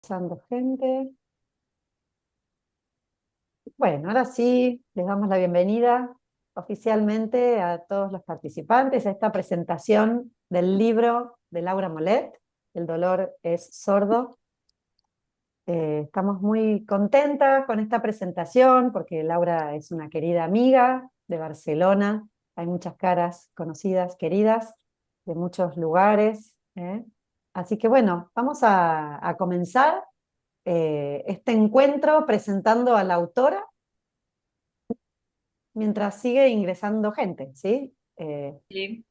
ingresando gente. Bueno, ahora sí, les damos la bienvenida oficialmente a todos los participantes a esta presentación del libro de Laura Molet, El dolor es sordo. Estamos muy contentas con esta presentación porque Laura es una querida amiga de Barcelona. Hay muchas caras conocidas, queridas, de muchos lugares, ¿eh? Así que bueno, vamos a comenzar este encuentro presentando a la autora mientras sigue ingresando gente, ¿sí? Sí.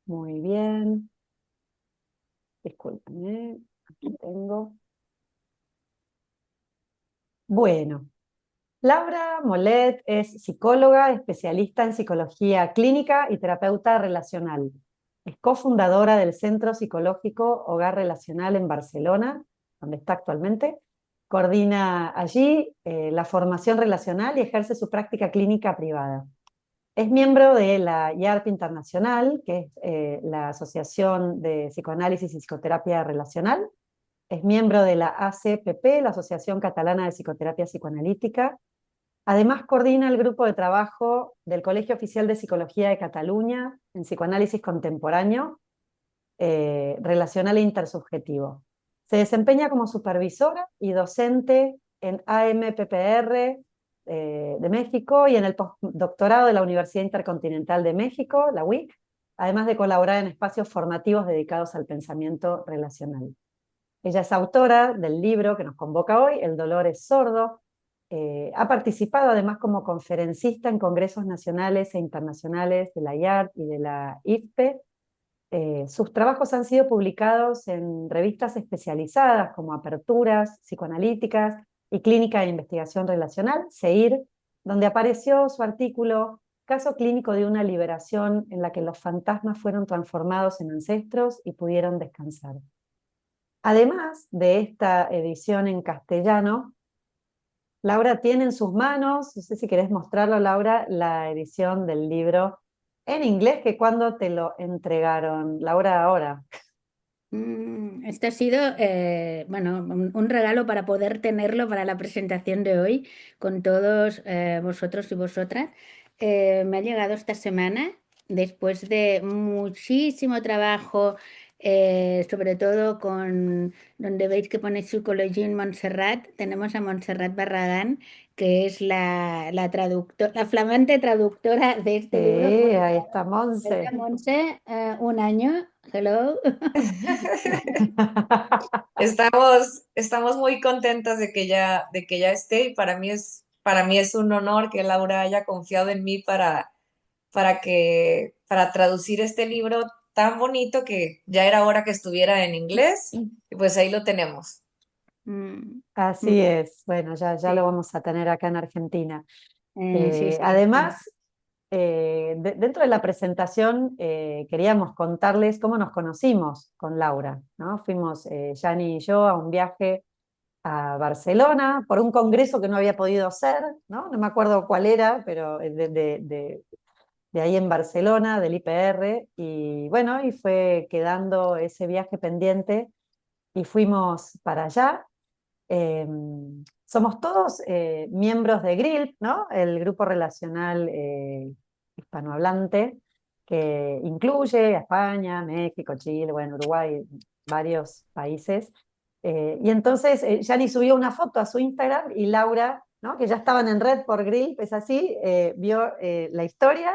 Muy bien, discúlpenme, aquí tengo. Bueno, Laura Molet es psicóloga, especialista en psicología clínica y terapeuta relacional. Es cofundadora del Centro Psicológico Hogar Relacional en Barcelona, donde está actualmente. Coordina allí la formación relacional y ejerce su práctica clínica privada. Es miembro de la IARP Internacional, que es la Asociación de Psicoanálisis y Psicoterapia Relacional. Es miembro de la ACPP, la Asociación Catalana de Psicoterapia Psicoanalítica. Además, coordina el grupo de trabajo del Colegio Oficial de Psicología de Cataluña en psicoanálisis contemporáneo, relacional e intersubjetivo. Se desempeña como supervisora y docente en AMPPR de México y en el postdoctorado de la Universidad Intercontinental de México, la UIC, además de colaborar en espacios formativos dedicados al pensamiento relacional. Ella es autora del libro que nos convoca hoy, El dolor es sordo. Ha participado además como conferencista en congresos nacionales e internacionales de la IART y de la IFPE. Sus trabajos han sido publicados en revistas especializadas como Aperturas, Psicoanalíticas y Clínica de Investigación Relacional, CEIR, donde apareció su artículo Caso clínico de una liberación en la que los fantasmas fueron transformados en ancestros y pudieron descansar. Además de esta edición en castellano, Laura tiene en sus manos, no sé si querés mostrarlo, Laura, la edición del libro en inglés, que cuando te lo entregaron, Laura, ahora. Este ha sido, bueno, un regalo para poder tenerlo para la presentación de hoy con todos vosotros y vosotras. Me ha llegado esta semana después de muchísimo trabajo, sobre todo con donde veis que pone Psicología en Montserrat. Tenemos a Montserrat Barragán, que es la flamante traductora de Sí, este libro. Bueno, ahí está Hola, Monse. Monse, un año, hello. Estamos muy contentas de que ya esté y para mí es un honor que Laura haya confiado en mí para traducir este libro tan bonito que ya era hora que estuviera en inglés y pues ahí lo tenemos. Mm, Así mm, es, bueno, ya lo sí, vamos a tener acá en Argentina. sí, sí, sí. Además, dentro de la presentación queríamos contarles cómo nos conocimos con Laura, ¿no? Fuimos Yani y yo a un viaje a Barcelona por un congreso que no había podido hacer, ¿no? No me acuerdo cuál era, pero de ahí en Barcelona, del IPR, y bueno, y fue quedando ese viaje pendiente y fuimos para allá. Eh, Somos todos miembros de GRILP, ¿no? El grupo relacional hispanohablante que incluye a España, México, Chile, bueno, Uruguay, varios países. Y entonces Yani subió una foto a su Instagram y Laura, ¿no? Que ya estaban en red por GRILP, es así, vio la historia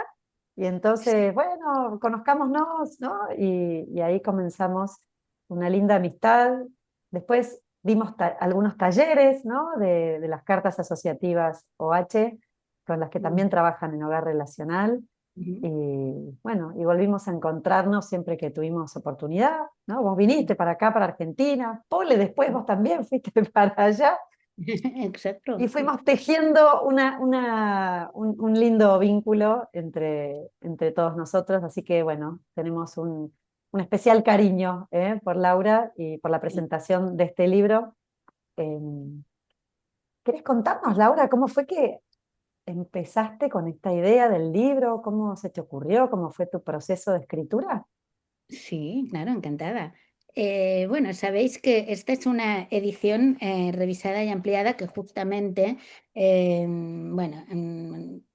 y entonces, bueno, conozcámonos, ¿no? Y ahí comenzamos una linda amistad. Después dimos algunos talleres, ¿no? De las cartas asociativas OH, con las que Mm, también trabajan en hogar relacional. ujú. Y bueno, y volvimos a encontrarnos siempre que tuvimos oportunidad, ¿no? Vos viniste para acá, para Argentina, Pole, después vos también fuiste para allá, y Exacto, sí. fuimos tejiendo un lindo vínculo entre todos nosotros, así que bueno, tenemos un especial cariño por Laura y por la presentación de este libro. Em, ¿Querés contarnos, Laura, cómo fue que empezaste con esta idea del libro? ¿Cómo se te ocurrió? ¿Cómo fue tu proceso de escritura? Sí, claro, encantada. Bueno, sabéis que esta es una edición revisada y ampliada que justamente, bueno,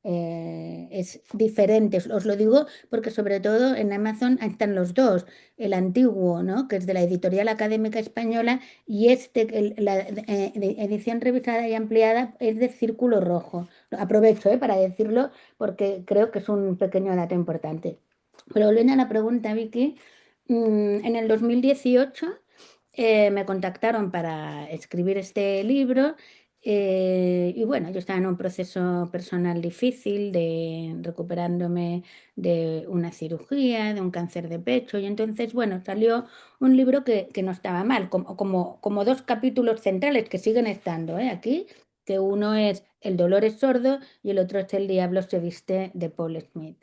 es diferente. Os lo digo porque sobre todo en Amazon están los dos, el antiguo, ¿no? Que es de la Editorial Académica Española y la edición revisada y ampliada es de Círculo Rojo. Aprovecho, para decirlo porque creo que es un pequeño dato importante. Pero volviendo a la pregunta, Vicky. En el 2018 me contactaron para escribir este libro y bueno, yo estaba en un proceso personal difícil de recuperándome de una cirugía, de un cáncer de pecho y entonces, bueno, salió un libro que no estaba mal, como dos capítulos centrales que siguen estando, aquí, que uno es El dolor es sordo y el otro es El diablo se viste de Paul Smith.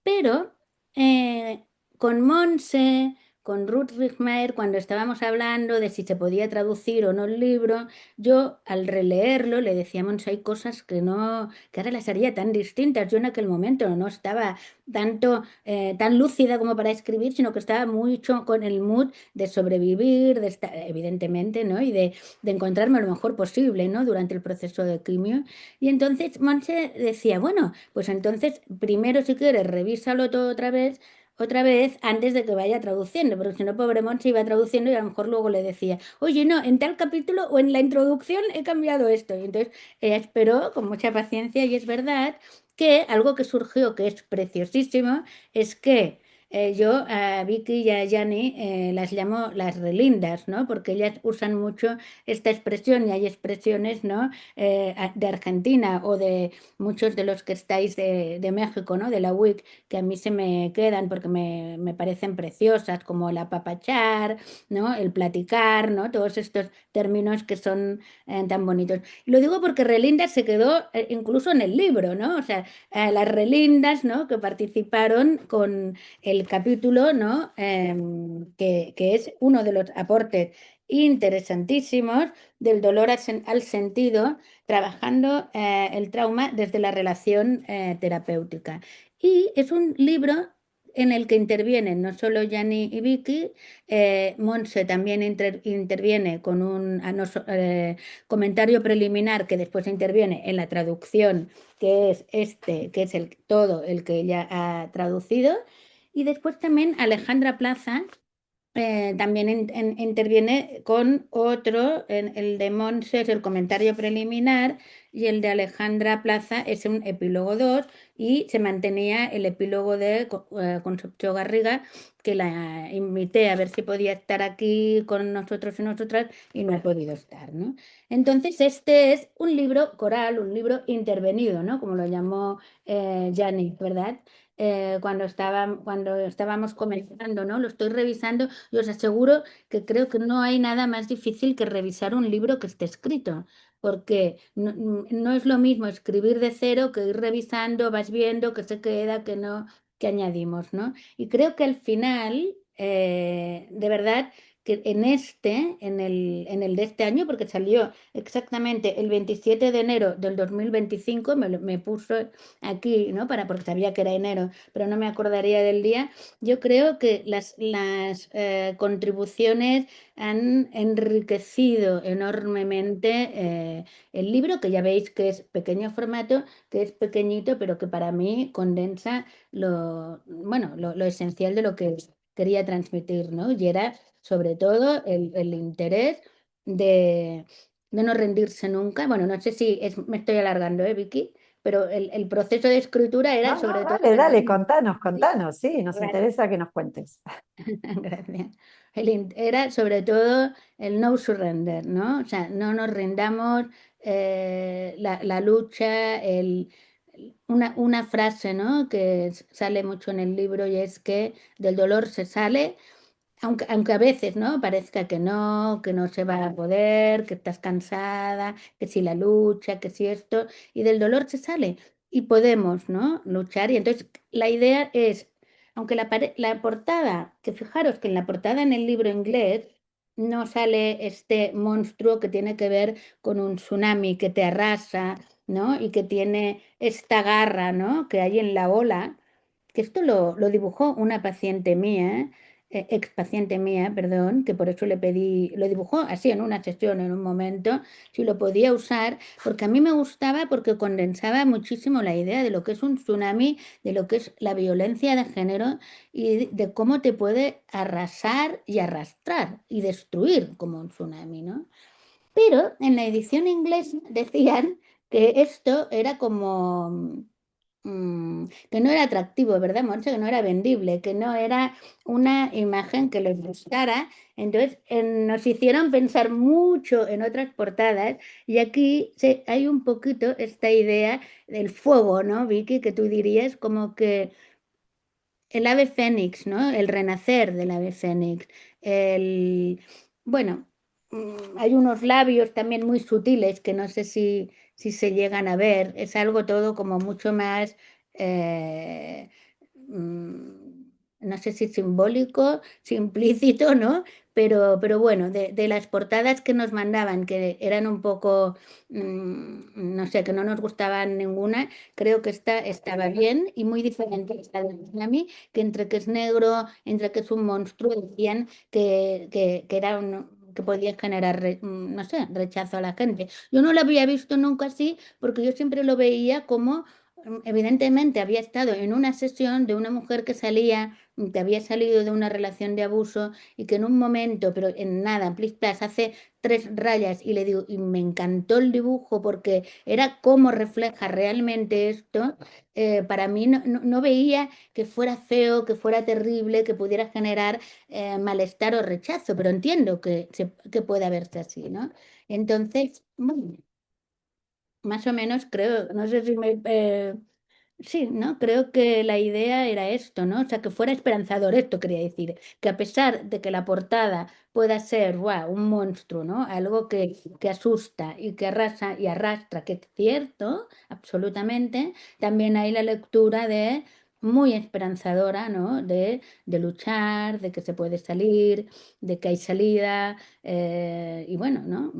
Pero eh, con Monse, con Ruth Richtmeier, cuando estábamos hablando de si se podía traducir o no el libro, yo al releerlo le decía a Monse, hay cosas que no, que ahora las haría tan distintas. Yo en aquel momento no estaba tan lúcida como para escribir, sino que estaba mucho con el mood de sobrevivir, de estar, evidentemente, ¿no? Y de encontrarme lo mejor posible, ¿no? Durante el proceso de quimio. Y entonces Monse decía, bueno, pues entonces primero si quieres revísalo todo otra vez antes de que vaya traduciendo, porque si no, pobre Monse iba traduciendo y a lo mejor luego le decía, oye, no, en tal capítulo o en la introducción he cambiado esto. Y entonces ella esperó con mucha paciencia y es verdad que algo que surgió que es preciosísimo es que yo a Vicky y a Yani las llamo las relindas, ¿no? Porque ellas usan mucho esta expresión y hay expresiones, ¿no? De Argentina o de muchos de los que estáis de México, ¿no? De la UIC, que a mí se me quedan porque me parecen preciosas, como el apapachar, ¿no? El platicar, ¿no? Todos estos términos que son tan bonitos. Y lo digo porque Relindas se quedó incluso en el libro, ¿no? O sea, las Relindas, ¿no? Que participaron con el capítulo, ¿no? Que es uno de los aportes interesantísimos del dolor al sentido, trabajando el trauma desde la relación terapéutica. Y es un libro en el que intervienen no solo Yanni y Vicky, Monse también interviene con un comentario preliminar que después interviene en la traducción, que es que es todo el que ella ha traducido. Y después también Alejandra Plaza también interviene con otro, el de Monse es el comentario preliminar y el de Alejandra Plaza es un epílogo 2 y se mantenía el epílogo de Concepción Garriga, que la invité a ver si podía estar aquí con nosotros y nosotras y no ha podido estar, ¿no? Entonces este es un libro coral, un libro intervenido, ¿no? Como lo llamó Gianni, ¿verdad? Cuando estábamos comenzando, ¿no? Lo estoy revisando y os aseguro que creo que no hay nada más difícil que revisar un libro que esté escrito, porque no es lo mismo escribir de cero que ir revisando, vas viendo que se queda, que no, que añadimos, ¿no? Y creo que al final, de verdad, que en el de este año, porque salió exactamente el 27 de enero del 2025, me puso aquí, ¿no? Porque sabía que era enero, pero no me acordaría del día. Yo creo que las contribuciones han enriquecido enormemente el libro, que ya veis que es pequeño formato, que es pequeñito, pero que para mí condensa bueno, lo esencial de lo que quería transmitir, ¿no? Y era sobre todo el interés de, de no rendirse nunca. Bueno, no sé si me estoy alargando, Vicky? Pero el proceso de escritura era No, no, sobre todo dale, el dale, no. contanos, Sí, contanos, sí, nos vale. interesa que nos cuentes. Gracias. Era sobre todo el no surrender, ¿no? O sea, no nos rindamos, la lucha, una frase, ¿no? Que sale mucho en el libro y es que del dolor se sale, aunque a veces, ¿no? Parezca que no se va a poder, que estás cansada, que si la lucha, que si esto, y del dolor se sale y podemos, ¿no? Luchar. Y entonces la idea es, aunque la portada, que fijaros que en la portada en el libro inglés no sale este monstruo que tiene que ver con un tsunami que te arrasa, ¿no? Y que tiene esta garra, ¿no? Que hay en la ola, que esto lo dibujó una paciente mía, ex paciente mía, perdón, que por eso le pedí, lo dibujó así en una sesión, en un momento, si lo podía usar, porque a mí me gustaba porque condensaba muchísimo la idea de lo que es un tsunami, de lo que es la violencia de género y de cómo te puede arrasar y arrastrar y destruir como un tsunami, ¿no? Pero en la edición inglesa decían que esto era como que no era atractivo, ¿verdad, Monse? Que no era vendible, que no era una imagen que les gustara. Entonces nos hicieron pensar mucho en otras portadas y aquí hay un poquito esta idea del fuego, ¿no, Vicky? Que tú dirías como que el ave fénix, ¿no? El renacer del ave fénix. El, bueno, hay unos labios también muy sutiles que no sé si se llegan a ver. Es algo todo como mucho más, eh, no sé si simbólico, si implícito, ¿no? Pero bueno, de las portadas que nos mandaban, que eran un poco, no sé, que no nos gustaban ninguna, creo que esta estaba bien y muy diferente a esta de Islami, que entre que es negro, entre que es un monstruo, decían que era que podía generar, no sé, rechazo a la gente. Yo no lo había visto nunca así, porque yo siempre lo veía como, evidentemente, había estado en una sesión de una mujer que salía, que había salido de una relación de abuso y que en un momento, pero en nada, plis plas, hace 3 rayas y le digo, y me encantó el dibujo porque era cómo refleja realmente esto. Para mí no veía que fuera feo, que fuera terrible, que pudiera generar malestar o rechazo, pero entiendo que puede verse así, ¿no? Entonces, bueno, más o menos creo, no sé si me... sí, ¿no? Creo que la idea era esto, ¿no? O sea, que fuera esperanzador, esto quería decir, que a pesar de que la portada pueda ser, ¡guau!, un monstruo, ¿no? Algo que asusta y que arrasa y arrastra, que es cierto, absolutamente, también hay la lectura de muy esperanzadora, ¿no? De luchar, de que se puede salir, de que hay salida, y bueno, ¿no?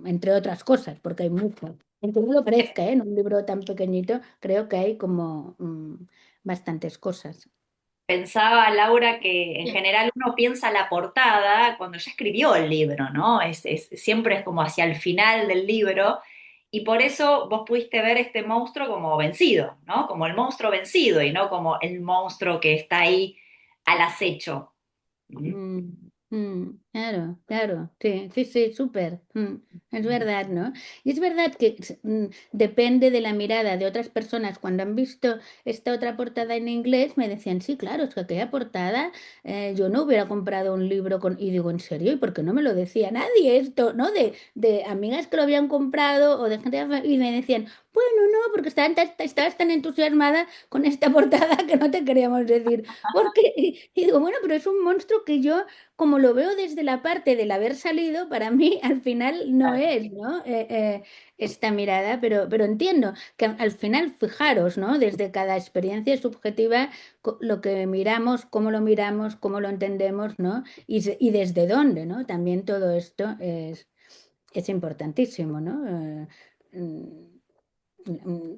Entre otras cosas, porque hay mucho. Aunque no lo parezca, ¿eh? En un libro tan pequeñito, creo que hay como bastantes cosas. Pensaba, Laura, que en Sí. general uno piensa la portada cuando ya escribió el libro, ¿no? Siempre es como hacia el final del libro, y por eso vos pudiste ver este monstruo como vencido, ¿no? Como el monstruo vencido y no como el monstruo que está ahí al acecho. ¿Mm? Claro, claro, sí, sí, sí, súper. Es verdad, ¿no? Y es verdad que depende de la mirada de otras personas. Cuando han visto esta otra portada en inglés, me decían, sí, claro, es que aquella portada, yo no hubiera comprado un libro con... Y digo, ¿en serio? ¿Y por qué no me lo decía nadie esto, ¿no? De amigas que lo habían comprado o de gente... Y me decían, bueno, no, porque estabas tan entusiasmada con esta portada que no te queríamos decir. Porque, y digo, bueno, pero es un monstruo que yo, como lo veo desde la parte del haber salido, para mí al final no es, ¿no? Esta mirada, pero entiendo que al final, fijaros, ¿no? Desde cada experiencia subjetiva, lo que miramos, cómo lo entendemos, ¿no? Y desde dónde, ¿no? También todo esto es importantísimo, ¿no?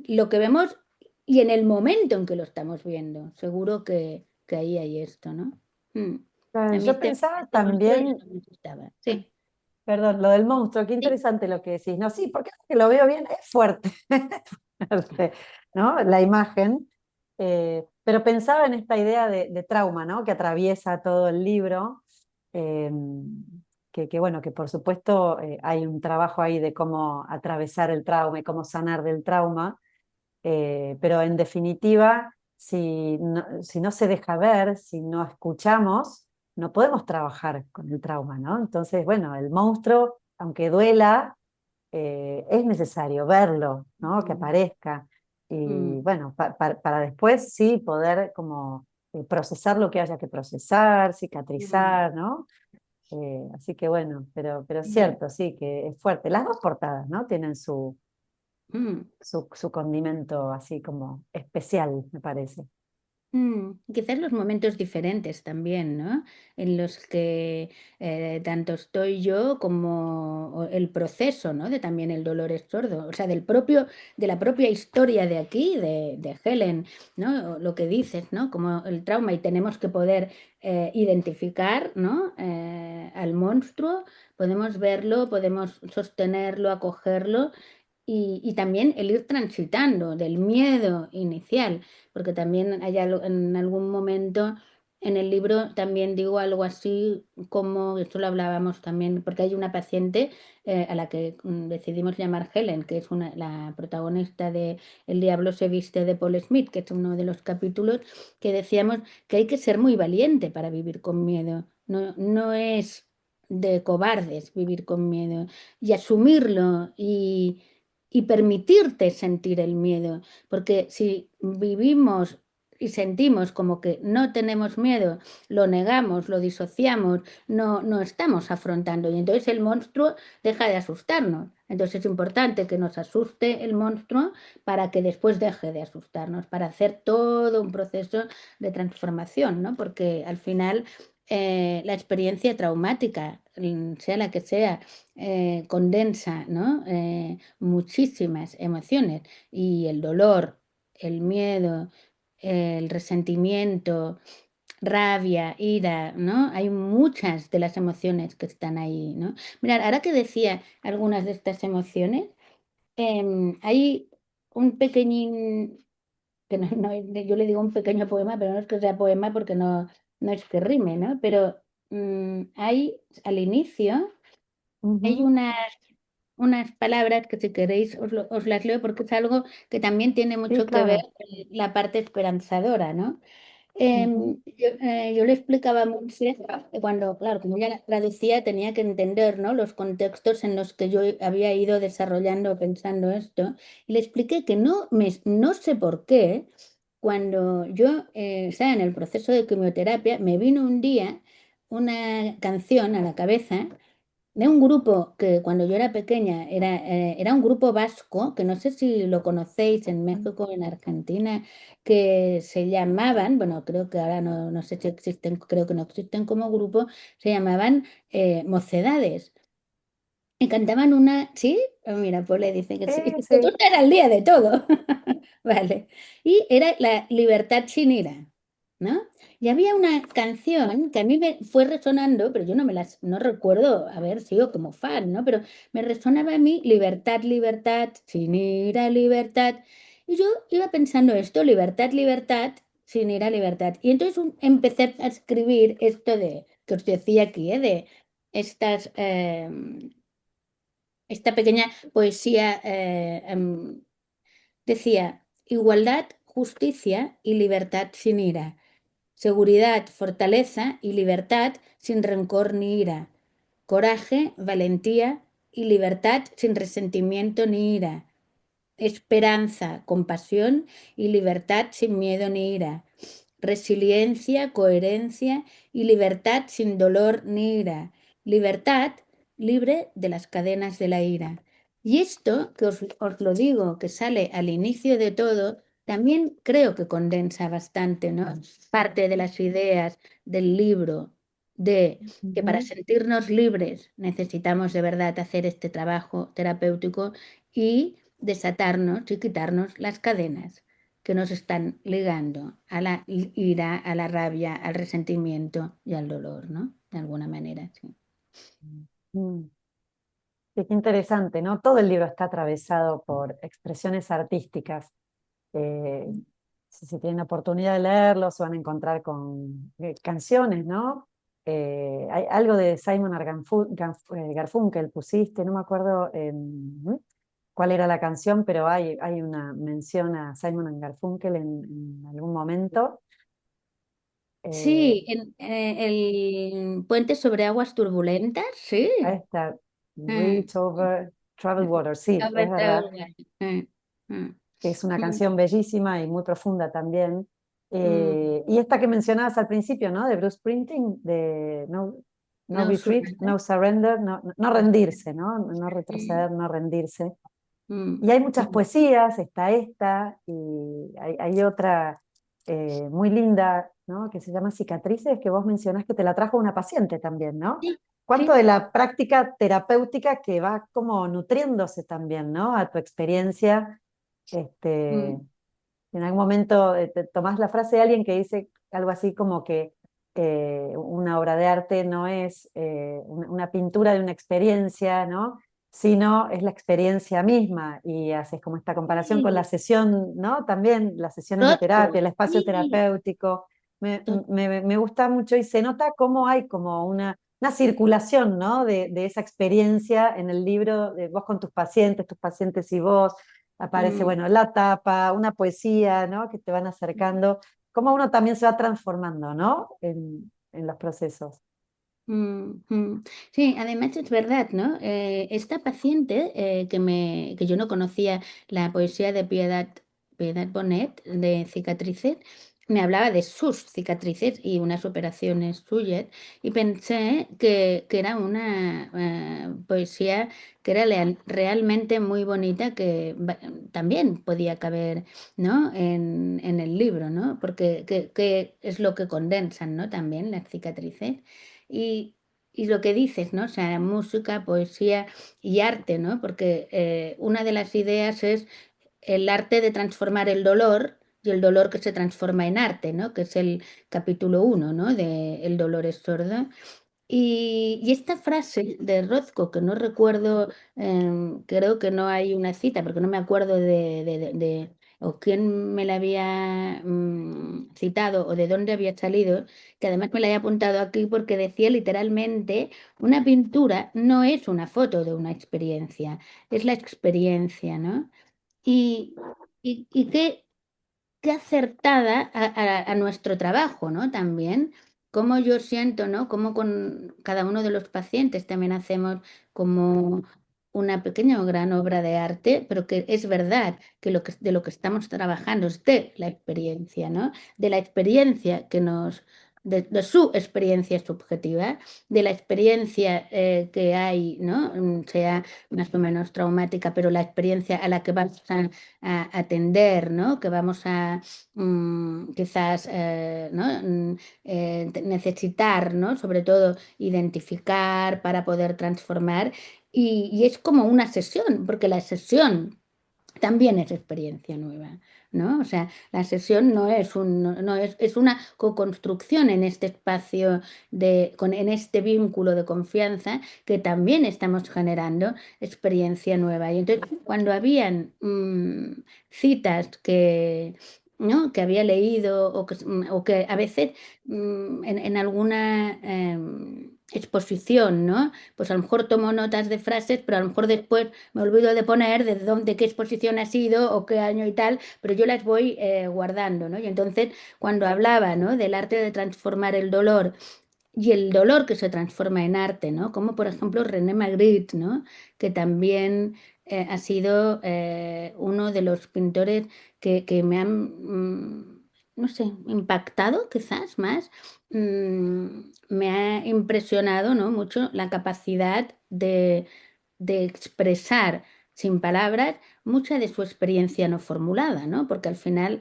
Lo que vemos y en el momento en que lo estamos viendo. Seguro que ahí hay esto, ¿no? Mm. A mí Yo pensaba este monstruo ya también, no me gustaba. Sí. perdón, lo del monstruo, qué Sí. interesante lo que decís. No, sí, porque ahora que lo veo bien, es fuerte, fuerte, ¿no? La imagen. Pero pensaba en esta idea de trauma, ¿no? Que atraviesa todo el libro. eh, bueno, que por supuesto hay un trabajo ahí de cómo atravesar el trauma y cómo sanar del trauma. Pero en definitiva, si no se deja ver, si no escuchamos, no podemos trabajar con el trauma, ¿no? Entonces, bueno, el monstruo, aunque duela, es necesario verlo, ¿no? Que Mm, aparezca. Y mm, bueno, para después sí poder como procesar lo que haya que procesar, mm, cicatrizar, ¿no? Así que bueno, pero es mm, cierto, sí, que es fuerte. Las dos portadas, ¿no? Tienen mm. su condimento así como especial, me parece. Quizás los momentos diferentes también, ¿no? En los que tanto estoy yo como el proceso, ¿no? De también el dolor es sordo, o sea, de la propia historia de aquí, de Helen, ¿no? O lo que dices, ¿no? Como el trauma y tenemos que poder identificar, ¿no? Al monstruo, podemos verlo, podemos sostenerlo, acogerlo y también el ir transitando del miedo inicial porque también en algún momento en el libro también digo algo así como, esto lo hablábamos también, porque hay una paciente a la que decidimos llamar Helen, que es la protagonista de El diablo se viste de Paul Smith, que es uno de los capítulos que decíamos que hay que ser muy valiente para vivir con miedo. No, no es de cobardes vivir con miedo y asumirlo y permitirte sentir el miedo. Porque si vivimos y sentimos como que no tenemos miedo, lo negamos, lo disociamos, no estamos afrontando. Y entonces el monstruo deja de asustarnos. Entonces es importante que nos asuste el monstruo para que después deje de asustarnos, para hacer todo un proceso de transformación, ¿no? Porque al final la experiencia traumática, sea la que sea, condensa, ¿no? Muchísimas emociones y el dolor, el miedo, el resentimiento, rabia, ira, ¿no? Hay muchas de las emociones que están ahí, ¿no? Mirad, ahora que decía algunas de estas emociones, hay un pequeñín, que yo le digo un pequeño poema, pero no es que sea poema porque no es que rime, ¿no? Pero hay al inicio, hay Ujú. unas palabras que si queréis os las leo porque es algo que también tiene Sí, mucho que ver claro. con la parte esperanzadora, ¿no? Ujú. Yo le explicaba a Monse que cuando, claro, como ella traducía, tenía que entender, ¿no? Los contextos en los que yo había ido desarrollando, pensando esto, y le expliqué que no sé por qué, cuando yo estaba en el proceso de quimioterapia, me vino un día una canción a la cabeza de un grupo que cuando yo era pequeña era un grupo vasco, que no sé si lo conocéis en México, en Argentina, que se llamaban, bueno, creo que ahora no sé si existen, creo que no existen como grupo, se llamaban Mocedades. Y cantaban una, ¿sí? Mira, pues le dice que sí, Sí, que tú sí. estás al día de todo. Vale. Y era la Libertad sin ira, ¿no? Y había una canción que a mí me fue resonando, pero yo no recuerdo haber sido como fan, ¿no? Pero me resonaba a mí Libertad, libertad, sin ira, libertad. Y yo iba pensando esto, libertad, libertad, sin ira, libertad. Y entonces empecé a escribir esto que os decía aquí, de estas, esta pequeña poesía decía, igualdad, justicia y libertad sin ira, seguridad, fortaleza y libertad sin rencor ni ira, coraje, valentía y libertad sin resentimiento ni ira, esperanza, compasión y libertad sin miedo ni ira, resiliencia, coherencia y libertad sin dolor ni ira, libertad libre de las cadenas de la ira. Y esto, que os lo digo, que sale al inicio de todo, también creo que condensa bastante, ¿no? Parte de las ideas del libro, de que para Ujú. sentirnos libres necesitamos de verdad hacer este trabajo terapéutico y desatarnos y quitarnos las cadenas que nos están ligando a la ira, a la rabia, al resentimiento y al dolor, ¿no? De alguna manera, sí. Mm. Sí, qué interesante, ¿no? Todo el libro está atravesado por expresiones artísticas. Eh, si tienen la oportunidad de leerlo, se van a encontrar con canciones, ¿no? Hay algo de Simon Garfunkel pusiste, no me acuerdo cuál era la canción, pero hay una mención a Simon Garfunkel en algún momento. Eh, Sí, el puente sobre aguas turbulentas, sí. Ahí está, Mm. Reach Over Troubled Water, sí, es verdad. Mm, mm, Que es una mm, canción bellísima y muy profunda también. mm. Y esta que mencionabas al principio, ¿no? De Bruce Springsteen, de no No retreat, surrender. no surrender, no rendirse, ¿no? No Mm, retroceder, no rendirse. mm, Y hay muchas mm. poesías, está esta, y hay otra. muy linda, ¿no? Que se llama Cicatrices, que vos mencionás que te la trajo una paciente también, ¿no? Sí, Cuánto sí. de la práctica terapéutica que va como nutriéndose también, ¿no? A tu experiencia. Este, Mm, en algún momento te tomás la frase de alguien que dice algo así como que una obra de arte no es una pintura de una experiencia, ¿no? Sino es la experiencia misma, y haces como esta comparación con la sí, sesión, ¿no? También las sesiones de terapia, Rothko, el espacio sí, terapéutico. to- Me gusta mucho y se nota cómo hay como una circulación, ¿no? De esa experiencia en el libro, de vos con tus pacientes y vos. Aparece, mm, bueno, la tapa, una poesía, ¿no? Que te van acercando, cómo uno también se va transformando, ¿no? En los procesos. mm. Sí, además es verdad, ¿no? Esta paciente que yo no conocía la poesía de Piedad Bonet de cicatrices, me hablaba de sus cicatrices y unas operaciones suyas, y pensé que era una poesía que era realmente muy bonita, que también podía caber, ¿no? En el libro, ¿no? Porque que es lo que condensan, ¿no? También las cicatrices. Y, y lo que dices, ¿no? O sea, música, poesía y arte, ¿no? Porque una de las ideas es el arte de transformar el dolor y el dolor que se transforma en arte, ¿no? Que es el capítulo 1, ¿no? De El dolor es sordo. Y esta frase de Rothko, que no recuerdo, creo que no hay una cita, porque no me acuerdo o quién me la había citado o de dónde había salido, que además me la he apuntado aquí porque decía literalmente, una pintura no es una foto de una experiencia, es la experiencia, ¿no? Y, y qué acertada a nuestro trabajo, ¿no? También, como yo siento, ¿no? Como con cada uno de los pacientes también hacemos como una pequeña o gran obra de arte, pero que es verdad que, de lo que estamos trabajando es de la experiencia, ¿no? De la experiencia de su experiencia subjetiva, de la experiencia que hay, ¿no? Sea más o menos traumática, pero la experiencia a la que vamos a atender, ¿no? Que vamos a quizás ¿no? Necesitar, ¿no? Sobre todo identificar para poder transformar. Y es como una sesión, porque la sesión también es experiencia nueva, ¿no? O sea, la sesión no es es una co-construcción en este espacio en este vínculo de confianza que también estamos generando experiencia nueva. Y entonces, cuando habían citas ¿no? que había leído o que a veces en alguna exposición, ¿no? Pues a lo mejor tomo notas de frases, pero a lo mejor después me olvido de poner de dónde, qué exposición ha sido o qué año y tal, pero yo las voy guardando, ¿no? Y entonces, cuando hablaba, ¿no? Del arte de transformar el dolor y el dolor que se transforma en arte, ¿no? Como por ejemplo René Magritte, ¿no? Que también ha sido uno de los pintores que me han, no sé, impactado quizás más. Me ha impresionado, ¿no? Mucho la capacidad de expresar sin palabras mucha de su experiencia no formulada, ¿no? Porque al final,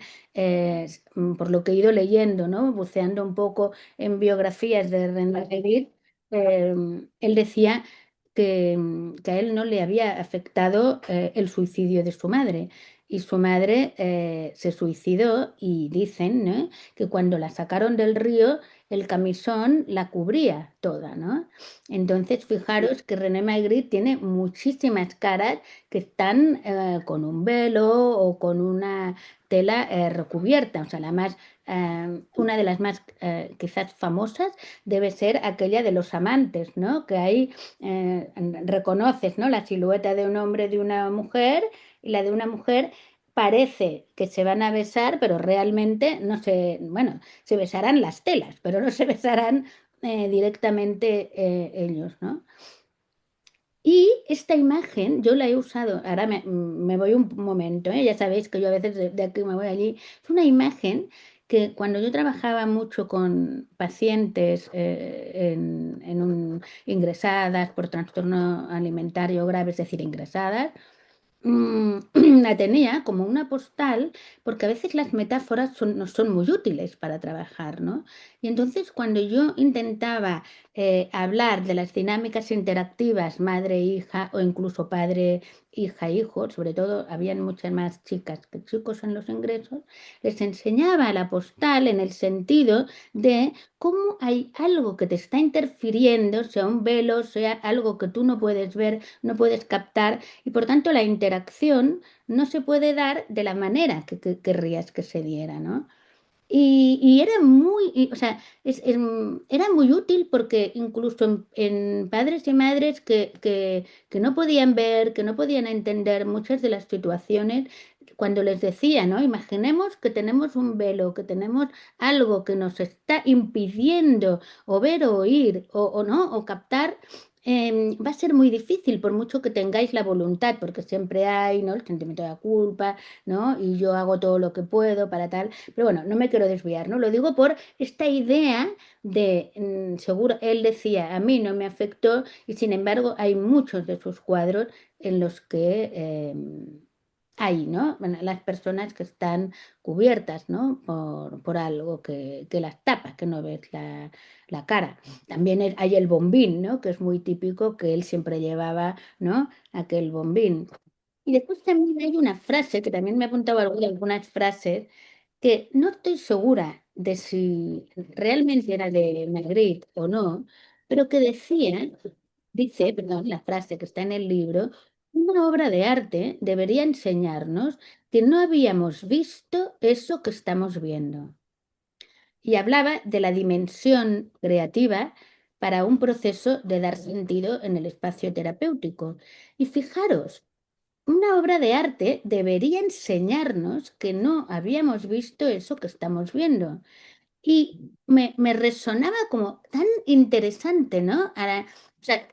por lo que he ido leyendo, ¿no? Buceando un poco en biografías de René Magritte, él decía que a él no le había afectado el suicidio de su madre. Y su madre se suicidó y dicen, ¿no? que cuando la sacaron del río, el camisón la cubría toda, ¿no? Entonces, fijaros que René Magritte tiene muchísimas caras que están con un velo o con una tela recubierta. O sea, una de las más quizás famosas debe ser aquella de los amantes, ¿no? Que ahí reconoces, ¿no? La silueta de un hombre, de una mujer, y la de una mujer parece que se van a besar, pero realmente no se, bueno, se besarán las telas, pero no se besarán directamente ellos, ¿no? Y esta imagen yo la he usado, ahora me voy un momento, ya sabéis que yo a veces de aquí me voy allí, es una imagen que cuando yo trabajaba mucho con pacientes ingresadas por trastorno alimentario grave, es decir, ingresadas, la tenía como una postal, porque a veces las metáforas nos son muy útiles para trabajar, ¿no? Y entonces cuando yo intentaba hablar de las dinámicas interactivas madre-hija o incluso padre-hija-hijo, sobre todo habían muchas más chicas que chicos en los ingresos, les enseñaba la postal en el sentido de cómo hay algo que te está interfiriendo, sea un velo, sea algo que tú no puedes ver, no puedes captar, y por tanto la interacción no se puede dar de la manera que querrías que se diera, ¿no? Y era o sea, era muy útil porque incluso en padres y madres que no podían ver, que no podían entender muchas de las situaciones, cuando les decía, ¿no? Imaginemos que tenemos un velo, que tenemos algo que nos está impidiendo o ver o oír o no, o captar. Va a ser muy difícil por mucho que tengáis la voluntad, porque siempre hay, ¿no? El sentimiento de la culpa, ¿no? Y yo hago todo lo que puedo para tal. Pero bueno, no me quiero desviar, ¿no? Lo digo por esta idea de, seguro, él decía, a mí no me afectó y sin embargo hay muchos de sus cuadros en los que hay, ¿no? Bueno, las personas que están cubiertas, ¿no? Por algo que las tapa, que no ves la cara. También hay el bombín, ¿no? Que es muy típico que él siempre llevaba, ¿no? Aquel bombín. Y después también hay una frase, que también me he apuntado algunas frases, que no estoy segura de si realmente era de Magritte o no, pero que dice, perdón, la frase que está en el libro, una obra de arte debería enseñarnos que no habíamos visto eso que estamos viendo. Y hablaba de la dimensión creativa para un proceso de dar sentido en el espacio terapéutico. Y fijaros, una obra de arte debería enseñarnos que no habíamos visto eso que estamos viendo. Y me resonaba como tan interesante, ¿no? O sea,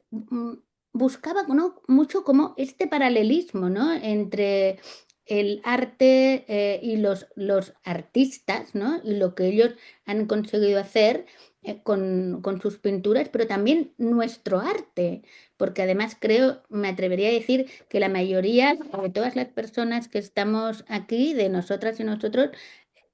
buscaba, ¿no? Mucho como este paralelismo, ¿no? Entre el arte y los artistas, ¿no? Y lo que ellos han conseguido hacer con sus pinturas, pero también nuestro arte, porque además creo, me atrevería a decir que la mayoría de todas las personas que estamos aquí, de nosotras y nosotros,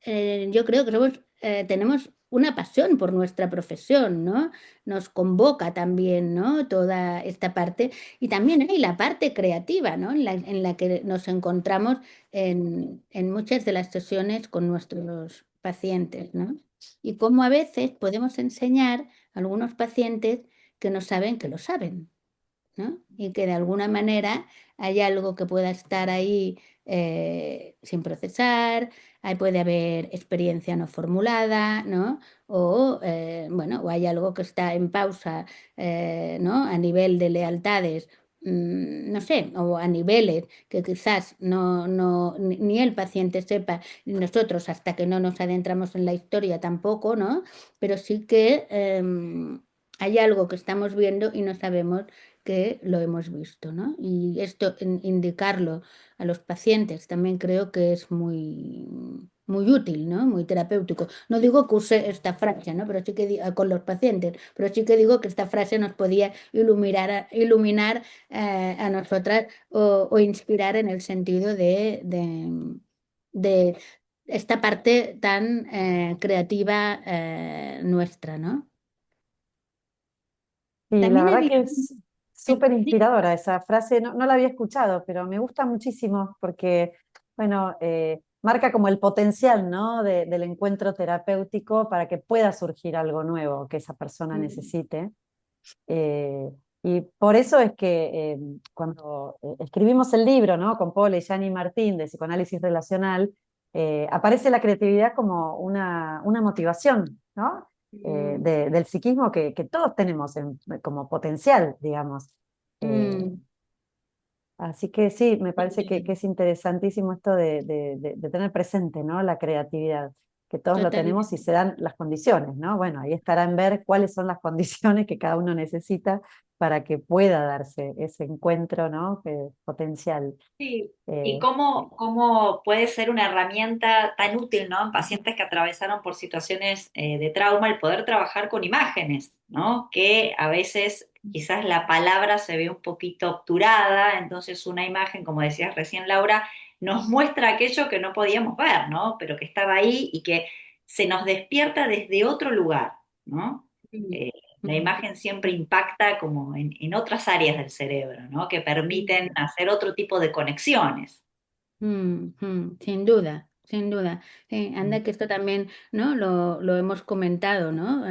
yo creo que tenemos una pasión por nuestra profesión, ¿no? Nos convoca también, ¿no? Toda esta parte. Y también hay la parte creativa, ¿no? En la que nos encontramos en muchas de las sesiones con nuestros pacientes, ¿no? Y cómo a veces podemos enseñar a algunos pacientes que no saben que lo saben, ¿no? Y que de alguna manera hay algo que pueda estar ahí sin procesar, ahí puede haber experiencia no formulada, ¿no? O, bueno, o hay algo que está en pausa, ¿no? A nivel de lealtades, no sé, o a niveles que quizás ni el paciente sepa, ni nosotros hasta que no nos adentramos en la historia tampoco, ¿no? Pero sí que hay algo que estamos viendo y no sabemos que lo hemos visto, ¿no? Y esto, indicarlo a los pacientes, también creo que es muy útil, ¿no? Muy terapéutico. No digo que use esta frase, ¿no? Pero sí que con los pacientes, pero sí que digo que esta frase nos podía iluminar a nosotras o inspirar en el sentido de esta parte tan creativa nuestra, ¿no? Y la También verdad había... que es súper inspiradora esa frase, no la había escuchado, pero me gusta muchísimo porque, bueno, marca como el potencial, ¿no? Del encuentro terapéutico para que pueda surgir algo nuevo que esa persona necesite. Eh, y por eso es que cuando escribimos el libro, ¿no? Con Paul y Gianni Martín de psicoanálisis relacional, aparece la creatividad como una motivación, ¿no? Del psiquismo que todos tenemos como potencial, digamos. Eh, Mm, Así que sí, me parece que total- es interesantísimo esto de tener presente, ¿no? La creatividad, que todos lo tenemos y Totalmente. se dan las condiciones, ¿no? Bueno, ahí estará en ver cuáles son las condiciones que cada uno necesita para que pueda darse ese encuentro, ¿no? Potencial. Sí, y Eh, cómo puede ser una herramienta tan útil, ¿no? En pacientes que atravesaron por situaciones de trauma, el poder trabajar con imágenes, ¿no? Que a veces quizás la palabra se ve un poquito obturada, entonces una imagen, como decías recién Laura, nos muestra aquello que no podíamos ver, ¿no? Pero que estaba ahí y que se nos despierta desde otro lugar, ¿no? Mm, Eh, la mm, imagen siempre impacta como en otras áreas del cerebro, ¿no? Que permiten hacer otro tipo de conexiones. Sin duda, sin duda. Sí, mm, anda que esto también, ¿no? Lo hemos comentado, ¿no?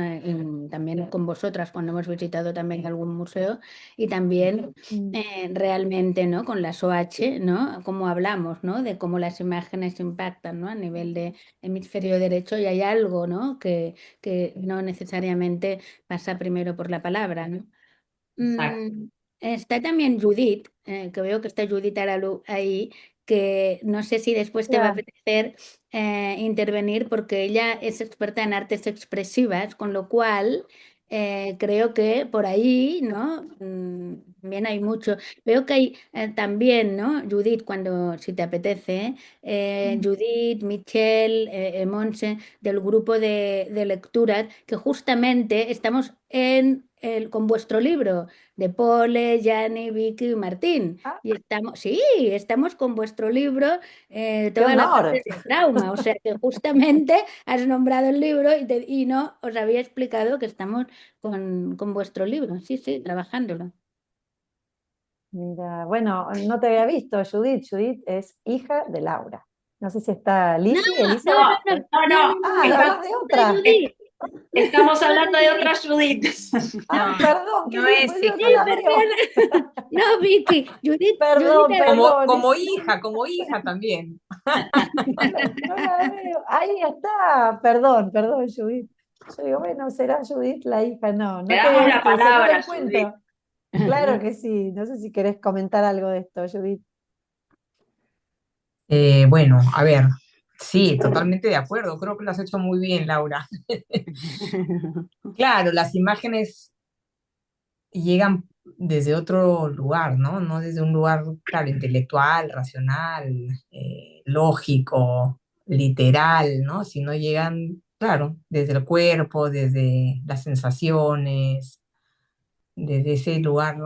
También con vosotras cuando hemos visitado también algún museo y también mm. realmente, ¿no? Con las OH, ¿no? Como hablamos, ¿no? De cómo las imágenes impactan, ¿no? A nivel de hemisferio derecho y hay algo, ¿no? Que no necesariamente pasa primero por la palabra, ¿no? Exacto. Mm, Está también Judith, que veo que está Judith Aralu ahí, que no sé si después te va a Claro. apetecer intervenir porque ella es experta en artes expresivas, con lo cual creo que por ahí, ¿no? También hay mucho. Veo que hay también, ¿no? Judith, cuando, si te apetece, Judith, Michelle, Monse, del grupo de lecturas, que justamente estamos con vuestro libro de Pole, Yanni, Vicky y Martín. Ah, Y estamos, sí, estamos con vuestro libro, qué toda la honor. parte de trauma. O sea que justamente has nombrado el libro y no os había explicado que estamos con vuestro libro. Sí, sí, trabajándolo. Mira, bueno, no te había visto, Judith. Judith es hija de Laura. No sé si está No, Lizzie, no, Elizabeth. No, no, no, no, no, no, no. no, Ah, no. hablas Está- de Otra otra. Judith. estamos Otra hablando de otra Judith. Judith. Ah, No, perdón, qué no bien, es pues yo Sí, no hija. la veo. perdón. No, Vicky, Judith Perdón, perdón. Como hija también. No la veo. Ahí está. Perdón, perdón, Judith. Yo digo, bueno, será Judith la hija. No, Te no te había damos la visto. Dice, no la palabra, Judith. encuentro. Claro que sí. No sé si querés comentar algo de esto, Judith. Bueno, a ver, sí, totalmente de acuerdo. Creo que lo has hecho muy bien, Laura. Claro, las imágenes llegan desde otro lugar, ¿no? No desde un lugar, claro, intelectual, racional, lógico, literal, ¿no? Sino llegan, claro, desde el cuerpo, desde las sensaciones, desde ese lugar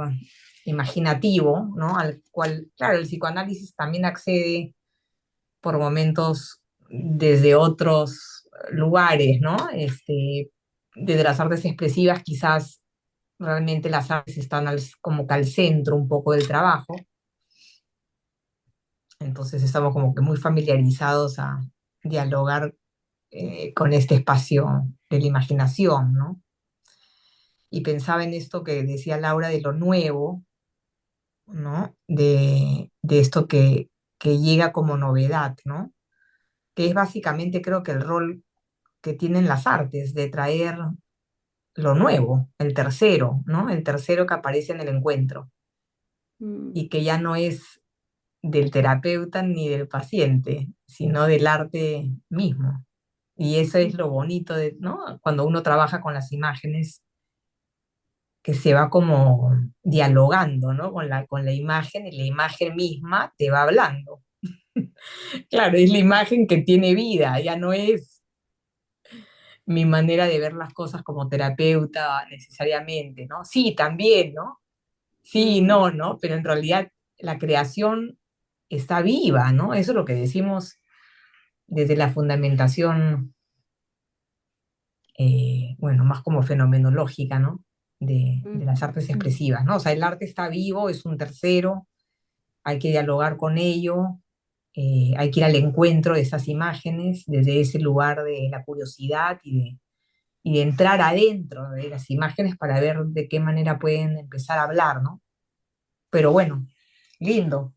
imaginativo, ¿no? Al cual, claro, el psicoanálisis también accede por momentos desde otros lugares, ¿no? Desde las artes expresivas quizás realmente las artes están como que al centro un poco del trabajo, entonces estamos como que muy familiarizados a dialogar con este espacio de la imaginación, ¿no? Y pensaba en esto que decía Laura de lo nuevo, ¿no? De esto que llega como novedad, ¿no? Que es básicamente creo que el rol que tienen las artes de traer lo nuevo, el tercero, ¿no? El tercero que aparece en el encuentro y que ya no es del terapeuta ni del paciente, sino del arte mismo. Y eso es lo bonito de, ¿no? Cuando uno trabaja con las imágenes, que se va como dialogando, ¿no? Con la imagen y la imagen misma te va hablando. Claro, es la imagen que tiene vida, ya no es mi manera de ver las cosas como terapeuta necesariamente, ¿no? Sí, también, ¿no? Sí, Mm, no, ¿no? Pero en realidad la creación está viva, ¿no? Eso es lo que decimos desde la fundamentación, bueno, más como fenomenológica, ¿no? De las artes expresivas, ¿no? O sea, el arte está vivo, es un tercero, hay que dialogar con ello, hay que ir al encuentro de esas imágenes desde ese lugar de la curiosidad y de entrar adentro de las imágenes para ver de qué manera pueden empezar a hablar, ¿no? Pero bueno, lindo.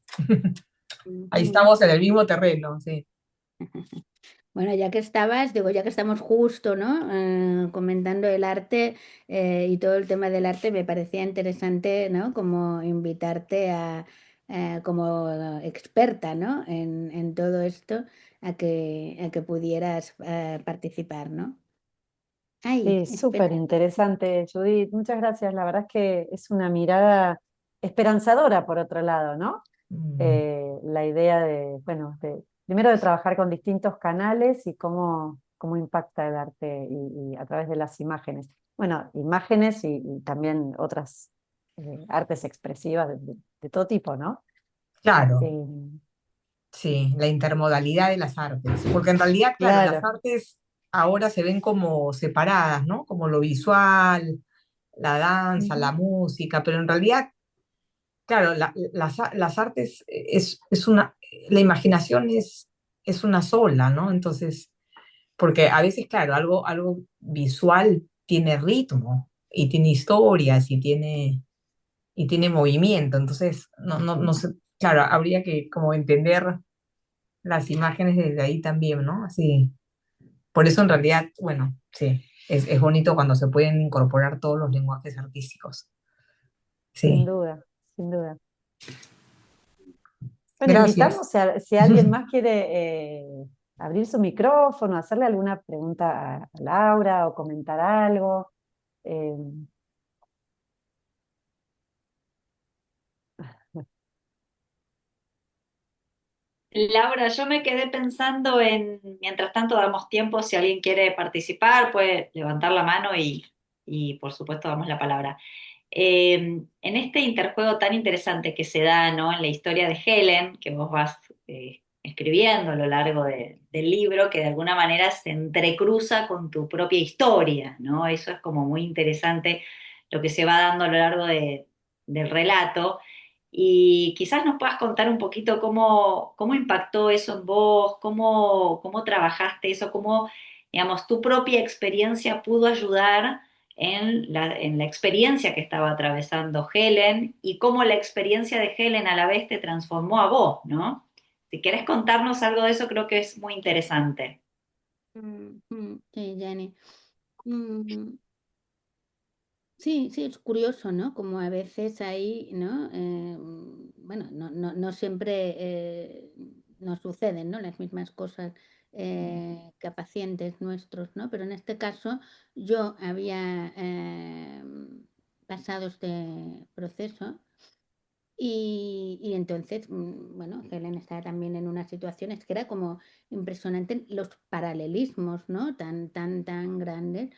Ahí mm. estamos en el mismo terreno, sí. Bueno, ya que estabas, digo, ya que estamos justo, ¿no? Comentando el arte y todo el tema del arte, me parecía interesante, ¿no? Como invitarte como experta, ¿no? En todo esto, a que pudieras participar, ¿no? Ay, Sí, súper espera. interesante, Judith. Muchas gracias. La verdad es que es una mirada esperanzadora, por otro lado, ¿no? Mm, La idea de, bueno, primero de trabajar con distintos canales y cómo impacta el arte y a través de las imágenes. Bueno, imágenes y también otras artes expresivas de todo tipo, ¿no? claro, Eh, sí, la intermodalidad de las artes, porque en realidad, claro, las claro. artes ahora se ven como separadas, ¿no? Como lo visual, la danza, la Ujú. música, pero en realidad, claro, las artes es una, la imaginación es una sola, ¿no? Entonces, porque a veces, claro, algo visual tiene ritmo y tiene historias y tiene movimiento, entonces, no sé, claro, habría que como entender las imágenes desde ahí también, ¿no? Así, por eso en realidad, bueno, sí, es bonito cuando se pueden incorporar todos los lenguajes artísticos. Sin Sí, duda, sin duda. Bueno, gracias. invitamos si alguien más quiere abrir su micrófono, hacerle alguna pregunta a Laura o comentar algo. eh, Laura, yo me quedé pensando mientras tanto damos tiempo, si alguien quiere participar, puede levantar la mano y por supuesto damos la palabra. En este interjuego tan interesante que se da, ¿no? En la historia de Helen, que vos vas escribiendo a lo largo del libro, que de alguna manera se entrecruza con tu propia historia, ¿no? Eso es como muy interesante lo que se va dando a lo largo del relato. Y quizás nos puedas contar un poquito cómo impactó eso en vos, cómo trabajaste eso, cómo, digamos, tu propia experiencia pudo ayudar en la experiencia que estaba atravesando Helen y cómo la experiencia de Helen a la vez te transformó a vos, ¿no? Si querés contarnos algo de eso, creo que es muy interesante. Sí, Jenny. Mm, sí, sí, es curioso, ¿no? Como a veces ahí, ¿no? Bueno, no siempre nos suceden, ¿no? Las mismas cosas que a pacientes nuestros, ¿no? Pero en este caso yo había pasado este proceso y entonces, bueno, Helen estaba también en una situación, es que era como impresionante los paralelismos, ¿no? Tan grandes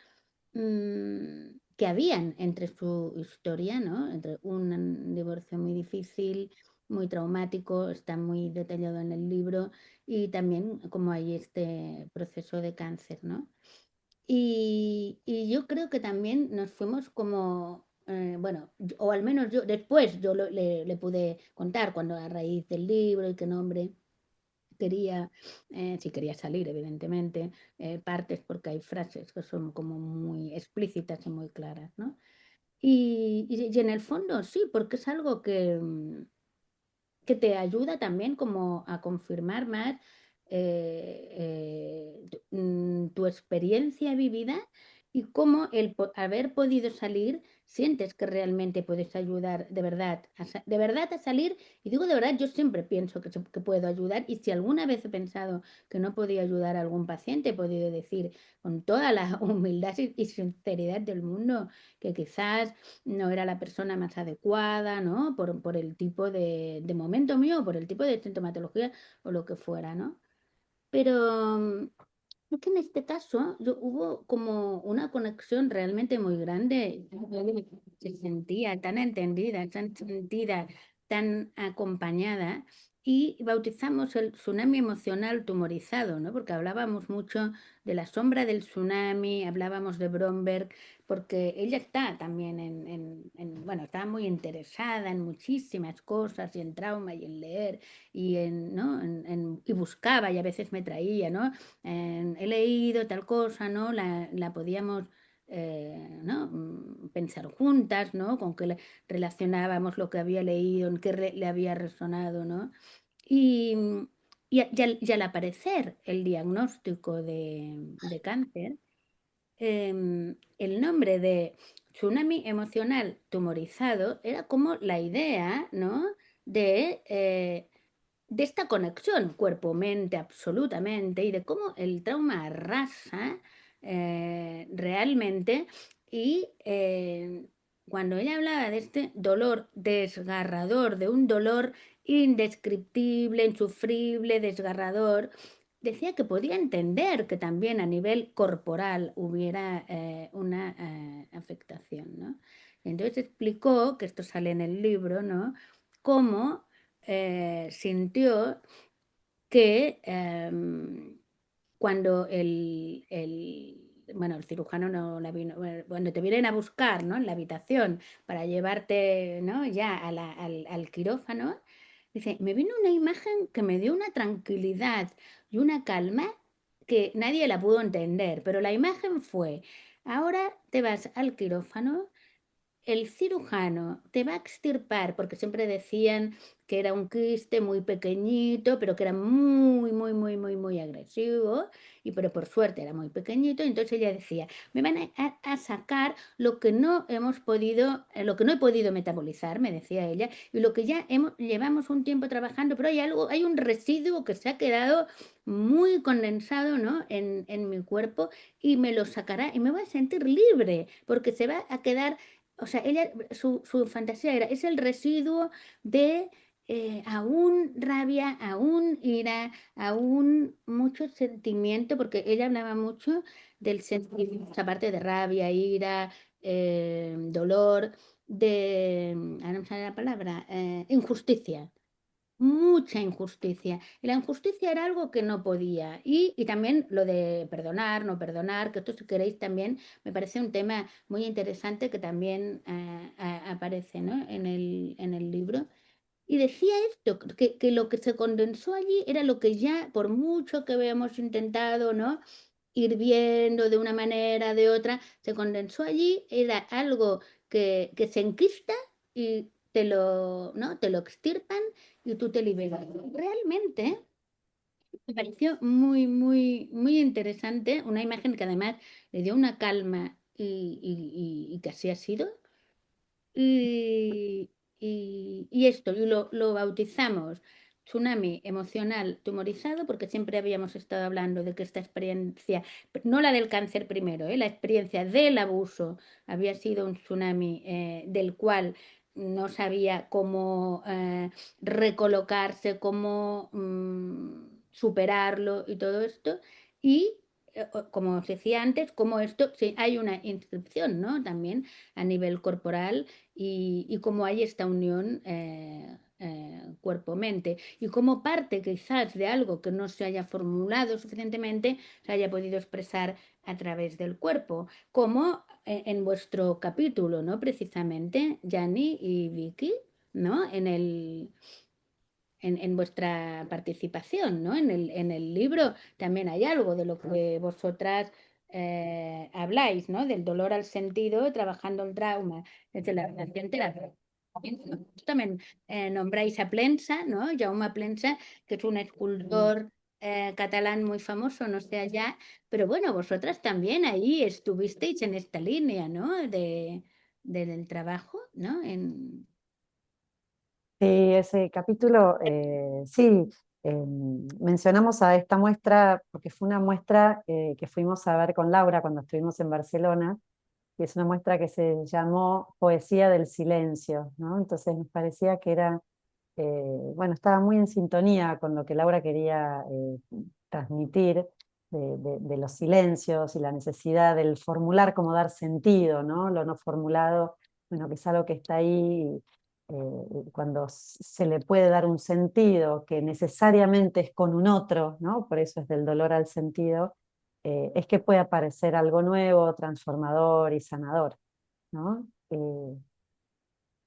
que habían entre su historia, ¿no? Entre un divorcio muy difícil, muy traumático, está muy detallado en el libro, y también como hay este proceso de cáncer, ¿no? Y yo creo que también nos fuimos como, bueno, o al menos yo, después yo le pude contar cuando a raíz del libro y qué nombre quería, si quería salir, evidentemente, partes porque hay frases que son como muy explícitas y muy claras, ¿no? Y en el fondo sí, porque es algo que te ayuda también como a confirmar más tu experiencia vivida y cómo haber podido salir, sientes que realmente puedes ayudar de verdad, de verdad a salir. Y digo de verdad, yo siempre pienso que puedo ayudar y si alguna vez he pensado que no podía ayudar a algún paciente, he podido decir con toda la humildad y sinceridad del mundo que quizás no era la persona más adecuada, ¿no? Por el tipo de momento mío, por el tipo de sintomatología o lo que fuera, ¿no? Pero es que en este caso hubo como una conexión realmente muy grande. Se sentía tan entendida, tan sentida, tan acompañada. Y bautizamos el tsunami emocional tumorizado, ¿no? Porque hablábamos mucho de la sombra del tsunami, hablábamos de Bromberg, porque ella está también bueno, estaba muy interesada en muchísimas cosas y en trauma y en leer ¿no? Y buscaba y a veces me traía, ¿no? He leído tal cosa, ¿no? La podíamos ¿no? Pensar juntas, ¿no? Con qué relacionábamos lo que había leído, en qué le había resonado, ¿no? Y, y al aparecer el diagnóstico de cáncer, el nombre de tsunami emocional tumorizado era como la idea, ¿no? De esta conexión cuerpo-mente absolutamente y de cómo el trauma arrasa realmente. Y cuando ella hablaba de este dolor desgarrador, de un dolor indescriptible, insufrible, desgarrador, decía que podía entender que también a nivel corporal hubiera una afectación, ¿no? Y entonces explicó, que esto sale en el libro, ¿no? Cómo sintió que cuando bueno, el cirujano no la vino, bueno, cuando te vienen a buscar, ¿no? En la habitación para llevarte, ¿no? Ya al quirófano, dice, me vino una imagen que me dio una tranquilidad y una calma que nadie la pudo entender, pero la imagen fue, ahora te vas al quirófano, el cirujano te va a extirpar, porque siempre decían que era un quiste muy pequeñito, pero que era muy, muy, muy, muy, muy agresivo, pero por suerte era muy pequeñito, y entonces ella decía, me van a sacar lo que no hemos podido, lo que no he podido metabolizar, me decía ella, y lo que ya llevamos un tiempo trabajando, pero hay un residuo que se ha quedado muy condensado, ¿no? en mi cuerpo, y me lo sacará, y me voy a sentir libre, porque se va a quedar, o sea, ella, su fantasía era, es el residuo de aún rabia, aún ira, aún mucho sentimiento, porque ella hablaba mucho del sentimiento, aparte de rabia, ira, dolor, ahora no me sale la palabra, injusticia. Mucha injusticia. Y la injusticia era algo que no podía. Y también lo de perdonar, no perdonar, que esto si queréis también me parece un tema muy interesante que también aparece, ¿no? en el libro. Y decía esto, que lo que se condensó allí era lo que ya, por mucho que habíamos intentado, ¿no? Ir viendo de una manera, de otra, se condensó allí, era algo que se enquista y ¿no? te lo extirpan y tú te liberas. Realmente me pareció muy, muy, muy interesante, una imagen que además le dio una calma y que así ha sido. Y esto, y lo bautizamos tsunami emocional tumorizado, porque siempre habíamos estado hablando de que esta experiencia, no la del cáncer primero, la experiencia del abuso había sido un tsunami del cual no sabía cómo recolocarse, cómo superarlo y todo esto. Y como os decía antes, como esto, sí, hay una inscripción, ¿no? También a nivel corporal y cómo hay esta unión cuerpo-mente y cómo parte quizás de algo que no se haya formulado suficientemente se haya podido expresar a través del cuerpo, como en vuestro capítulo, ¿no? Precisamente, Gianni y Vicky, ¿no? En vuestra participación, ¿no? En el libro también hay algo de lo que vosotras habláis, ¿no? Del dolor al sentido, trabajando el trauma desde la relación terapéutica. También nombráis a Plensa, ¿no? Jaume Plensa, que es un escultor catalán muy famoso, no sé allá, pero bueno, vosotras también ahí estuvisteis en esta línea, ¿no? Del trabajo, ¿no? Sí, ese capítulo, sí, mencionamos a esta muestra porque fue una muestra que fuimos a ver con Laura cuando estuvimos en Barcelona, y es una muestra que se llamó Poesía del Silencio, ¿no? Entonces nos parecía que era, bueno, estaba muy en sintonía con lo que Laura quería transmitir de los silencios y la necesidad del formular como dar sentido, ¿no? Lo no formulado, bueno, que es algo que está ahí cuando se le puede dar un sentido que necesariamente es con un otro, ¿no? Por eso es del dolor al sentido, es que puede aparecer algo nuevo, transformador y sanador, ¿no?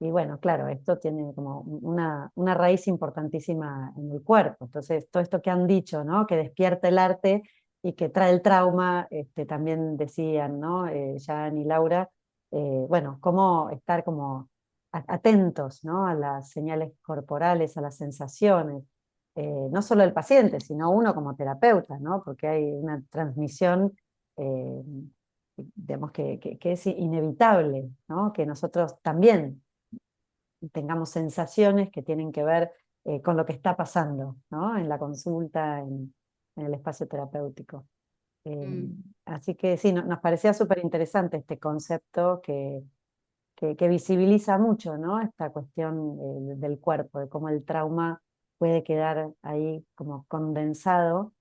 Y bueno, claro, esto tiene como una raíz importantísima en el cuerpo. Entonces, todo esto que han dicho, ¿no? Que despierta el arte y que trae el trauma, también decían, ¿no? Jan y Laura, bueno, cómo estar como atentos, ¿no? A las señales corporales, a las sensaciones, no solo el paciente, sino uno como terapeuta, ¿no? Porque hay una transmisión eh, digamos que es inevitable, ¿no? Que nosotros también tengamos sensaciones que tienen que ver con lo que está pasando, ¿no? En la consulta, en el espacio terapéutico. Así que sí, nos parecía súper interesante este concepto que visibiliza mucho, ¿no? Esta cuestión del cuerpo, de cómo el trauma puede quedar ahí como condensado.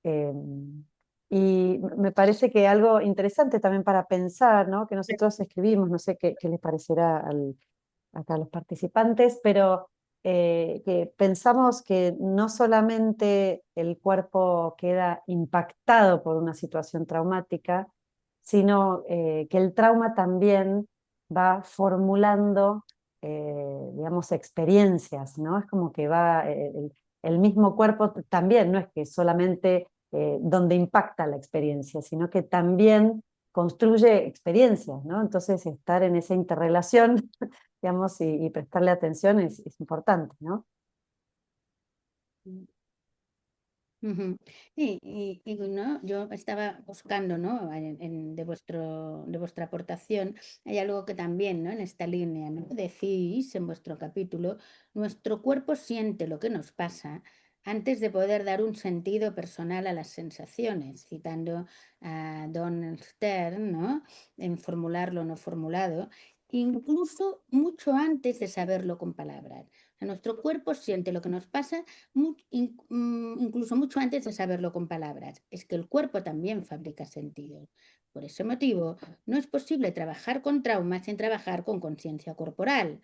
eh, y me parece que algo interesante también para pensar, ¿no? Que nosotros escribimos, no sé qué les parecerá acá a los participantes, pero que pensamos que no solamente el cuerpo queda impactado por una situación traumática, sino que el trauma también va formulando, digamos, experiencias, ¿no? Es como que va, el mismo cuerpo también, no es que solamente donde impacta la experiencia, sino que también construye experiencias, ¿no? Entonces estar en esa interrelación, digamos, y prestarle atención es importante, ¿no? Ujú. Sí, ¿no? Yo estaba buscando, ¿no? De vuestra aportación, hay algo que también, ¿no? En esta línea, ¿no? Decís en vuestro capítulo, nuestro cuerpo siente lo que nos pasa antes de poder dar un sentido personal a las sensaciones, citando a Don Stern, ¿no? En formular lo no formulado, incluso mucho antes de saberlo con palabras. O sea, nuestro cuerpo siente lo que nos pasa incluso mucho antes de saberlo con palabras. Es que el cuerpo también fabrica sentidos. Por ese motivo, no es posible trabajar con trauma sin trabajar con conciencia corporal,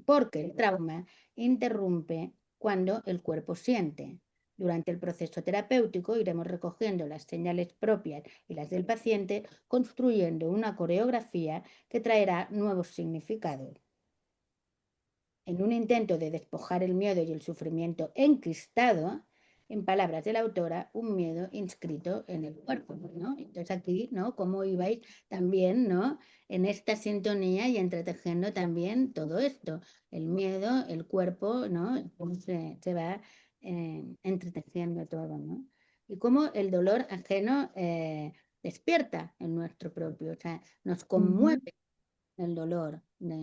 porque el trauma interrumpe cuando el cuerpo siente. Durante el proceso terapéutico iremos recogiendo las señales propias y las del paciente, construyendo una coreografía que traerá nuevos significados. En un intento de despojar el miedo y el sufrimiento enquistado, en palabras de la autora, un miedo inscrito en el cuerpo, ¿no? Entonces aquí, ¿no? Cómo ibais también, ¿no? En esta sintonía y entretejiendo también todo esto, el miedo, el cuerpo, ¿no? Cómo se va entretejiendo todo, ¿no? Y cómo el dolor ajeno despierta en nuestro propio, o sea, nos conmueve el dolor de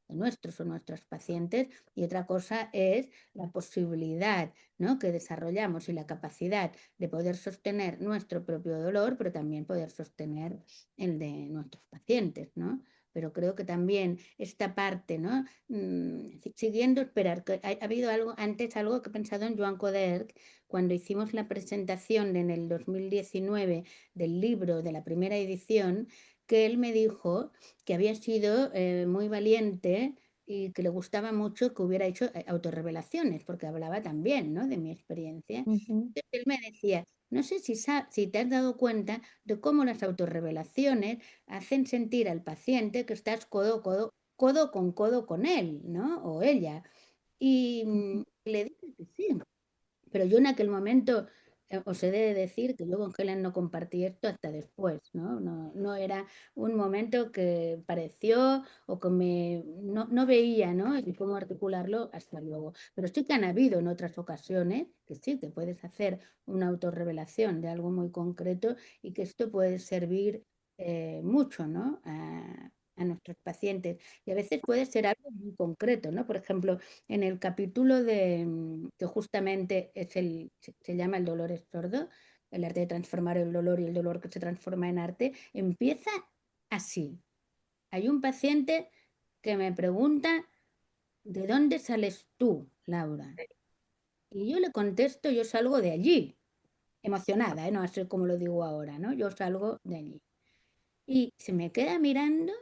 nuestros o nuestras pacientes, y otra cosa es la posibilidad, ¿no? que desarrollamos y la capacidad de poder sostener nuestro propio dolor, pero también poder sostener el de nuestros pacientes, ¿no? Pero creo que también esta parte, ¿no? Siguiendo, esperar, que ha habido algo antes, algo que he pensado en Joan Coderch, cuando hicimos la presentación en el 2019 del libro de la primera edición, que él me dijo que había sido muy valiente y que le gustaba mucho que hubiera hecho autorrevelaciones, porque hablaba también, ¿no? de mi experiencia. Ujú. Entonces él me decía, no sé si te has dado cuenta de cómo las autorrevelaciones hacen sentir al paciente que estás codo con él, ¿no? O ella. Y le dije que sí, pero yo en aquel momento os he de decir que yo con Helen no compartí esto hasta después, ¿no? No era un momento que pareció o que no veía, ¿no? Y cómo articularlo hasta luego. Pero sí que han habido en otras ocasiones que sí, que puedes hacer una autorrevelación de algo muy concreto y que esto puede servir mucho, ¿no? A nuestros pacientes. Y a veces puede ser algo muy concreto, ¿no? Por ejemplo, en el capítulo que justamente se llama El dolor es sordo, el arte de transformar el dolor y el dolor que se transforma en arte, empieza así. Hay un paciente que me pregunta, ¿de dónde sales tú, Laura? Y yo le contesto, yo salgo de allí, emocionada, no así como lo digo ahora, ¿no? Yo salgo de allí. Y se me queda mirando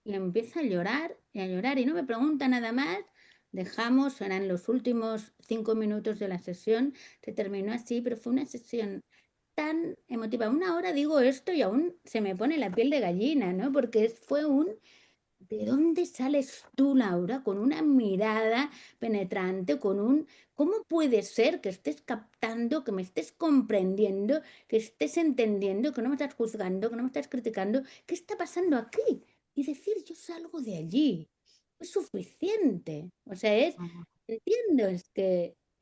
y empieza a llorar y no me pregunta nada más. Dejamos, eran los últimos 5 minutos de la sesión, se terminó así, pero fue una sesión tan emotiva. Una hora digo esto y aún se me pone la piel de gallina, ¿no? Porque fue ¿de dónde sales tú, Laura? Con una mirada penetrante, ¿cómo puede ser que estés captando, que me estés comprendiendo, que estés entendiendo, que no me estás juzgando, que no me estás criticando? ¿Qué está pasando aquí? Y decir, yo salgo de allí. Es suficiente. O sea,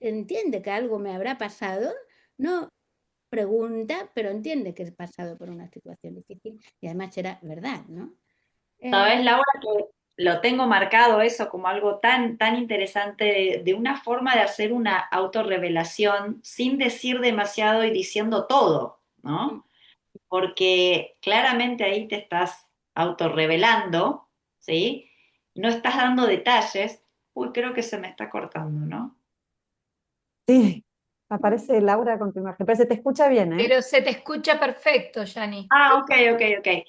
entiende que algo me habrá pasado, no pregunta, pero entiende que he pasado por una situación difícil y además era verdad, ¿no? Sabes, Eh, Laura, que lo tengo marcado eso como algo tan, tan interesante de una forma de hacer una autorrevelación sin decir demasiado y diciendo todo, Mm, ¿no? Porque claramente ahí te estás autorrevelando, ¿sí? No estás dando detalles. Uy, creo que se me está cortando, ¿no? Sí, aparece Laura con tu imagen, pero se te escucha bien, ¿eh? Pero se te escucha perfecto, Yani. Ah, ok, ok, ok.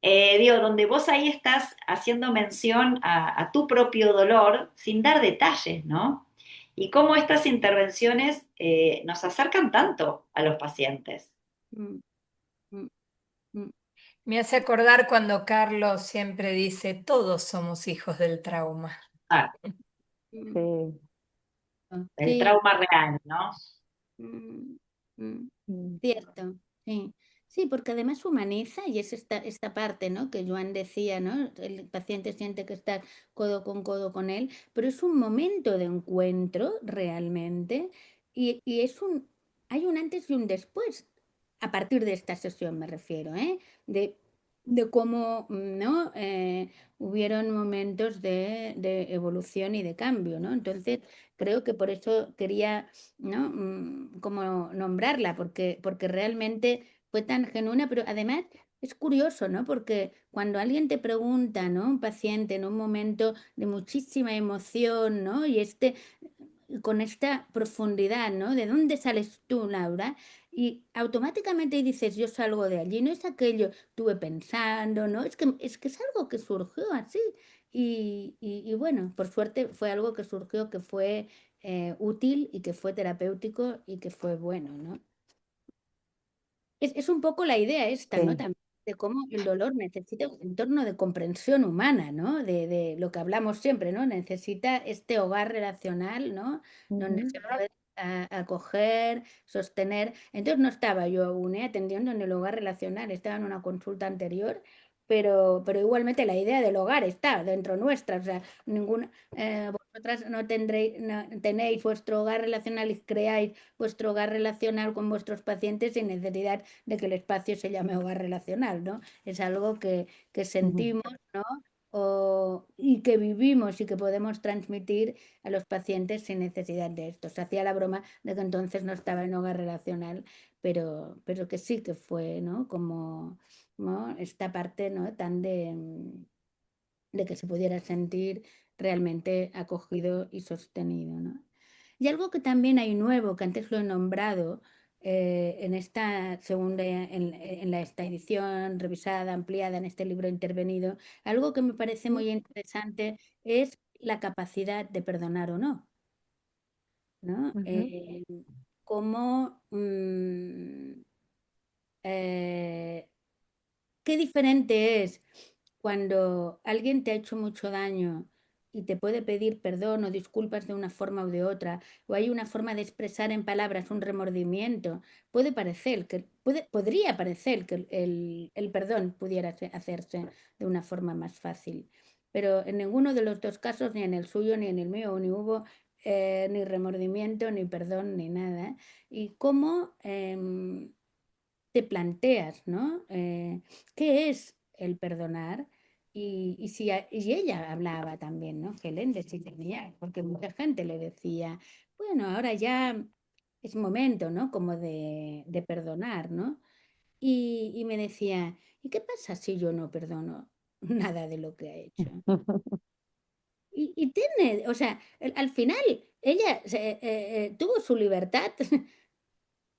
Digo, donde vos ahí estás haciendo mención a tu propio dolor sin dar detalles, ¿no? Y cómo estas intervenciones nos acercan tanto a los pacientes. mm, mm, mm, Me hace acordar cuando Carlos siempre dice, todos somos hijos del trauma. Ah, mm, Sí. el Sí, trauma real, ¿no? mm, mm, Mm. cierto, sí. Sí, porque además humaniza y es esta parte, ¿no? Que Joan decía, ¿no? El paciente siente que está codo con él, pero es un momento de encuentro realmente y hay un antes y un después a partir de esta sesión, me refiero, ¿eh? De, de cómo, ¿no? Hubieron momentos de evolución y de cambio, ¿no? Entonces, creo que por eso quería, ¿no? Como nombrarla, porque realmente fue tan genuina, pero además es curioso, ¿no? Porque cuando alguien te pregunta, ¿no? Un paciente en un momento de muchísima emoción, ¿no? Y con esta profundidad, ¿no? ¿De dónde sales tú, Laura? Y automáticamente dices, yo salgo de allí, no es aquello, estuve pensando, ¿no? Es que es algo que surgió así. Y bueno, por suerte fue algo que surgió que fue útil y que fue terapéutico y que fue bueno, ¿no? Es un poco la idea esta, ¿no? Sí. También de cómo el dolor necesita un entorno de comprensión humana, ¿no? De lo que hablamos siempre, ¿no? Necesita este hogar relacional, ¿no? Donde Ujú. se puede acoger, sostener. Entonces no estaba yo aún atendiendo en el hogar relacional, estaba en una consulta anterior, pero igualmente la idea del hogar está dentro nuestra, o sea, ninguna, vosotras no tendréis, no, tenéis vuestro hogar relacional y creáis vuestro hogar relacional con vuestros pacientes sin necesidad de que el espacio se llame hogar relacional, ¿no? Es algo que Ujú. sentimos, ¿no? Y que vivimos y que podemos transmitir a los pacientes sin necesidad de esto. Se hacía la broma de que entonces no estaba en hogar relacional, pero que sí que fue, ¿no? Como, ¿no? Esta parte, ¿no? Tan de que se pudiera sentir realmente acogido y sostenido, ¿no? Y algo que también hay nuevo, que antes lo he nombrado, en esta segunda, esta edición revisada, ampliada, en este libro intervenido, algo que me parece muy interesante es la capacidad de perdonar o no, ¿no? Ujú. Cómo, eh, qué diferente es cuando alguien te ha hecho mucho daño y te puede pedir perdón o disculpas de una forma o de otra, o hay una forma de expresar en palabras un remordimiento, podría parecer que el perdón pudiera hacerse de una forma más fácil. Pero en ninguno de los dos casos, ni en el suyo ni en el mío, ni hubo ni remordimiento, ni perdón, ni nada. Y cómo te planteas, ¿no? ¿Qué es el perdonar? Y ella hablaba también, ¿no? Helen de si tenía, porque mucha gente le decía, bueno, ahora ya es momento, ¿no? Como de perdonar, ¿no? Y me decía, ¿y qué pasa si yo no perdono nada de lo que ha hecho? Y tiene, o sea, al final ella tuvo su libertad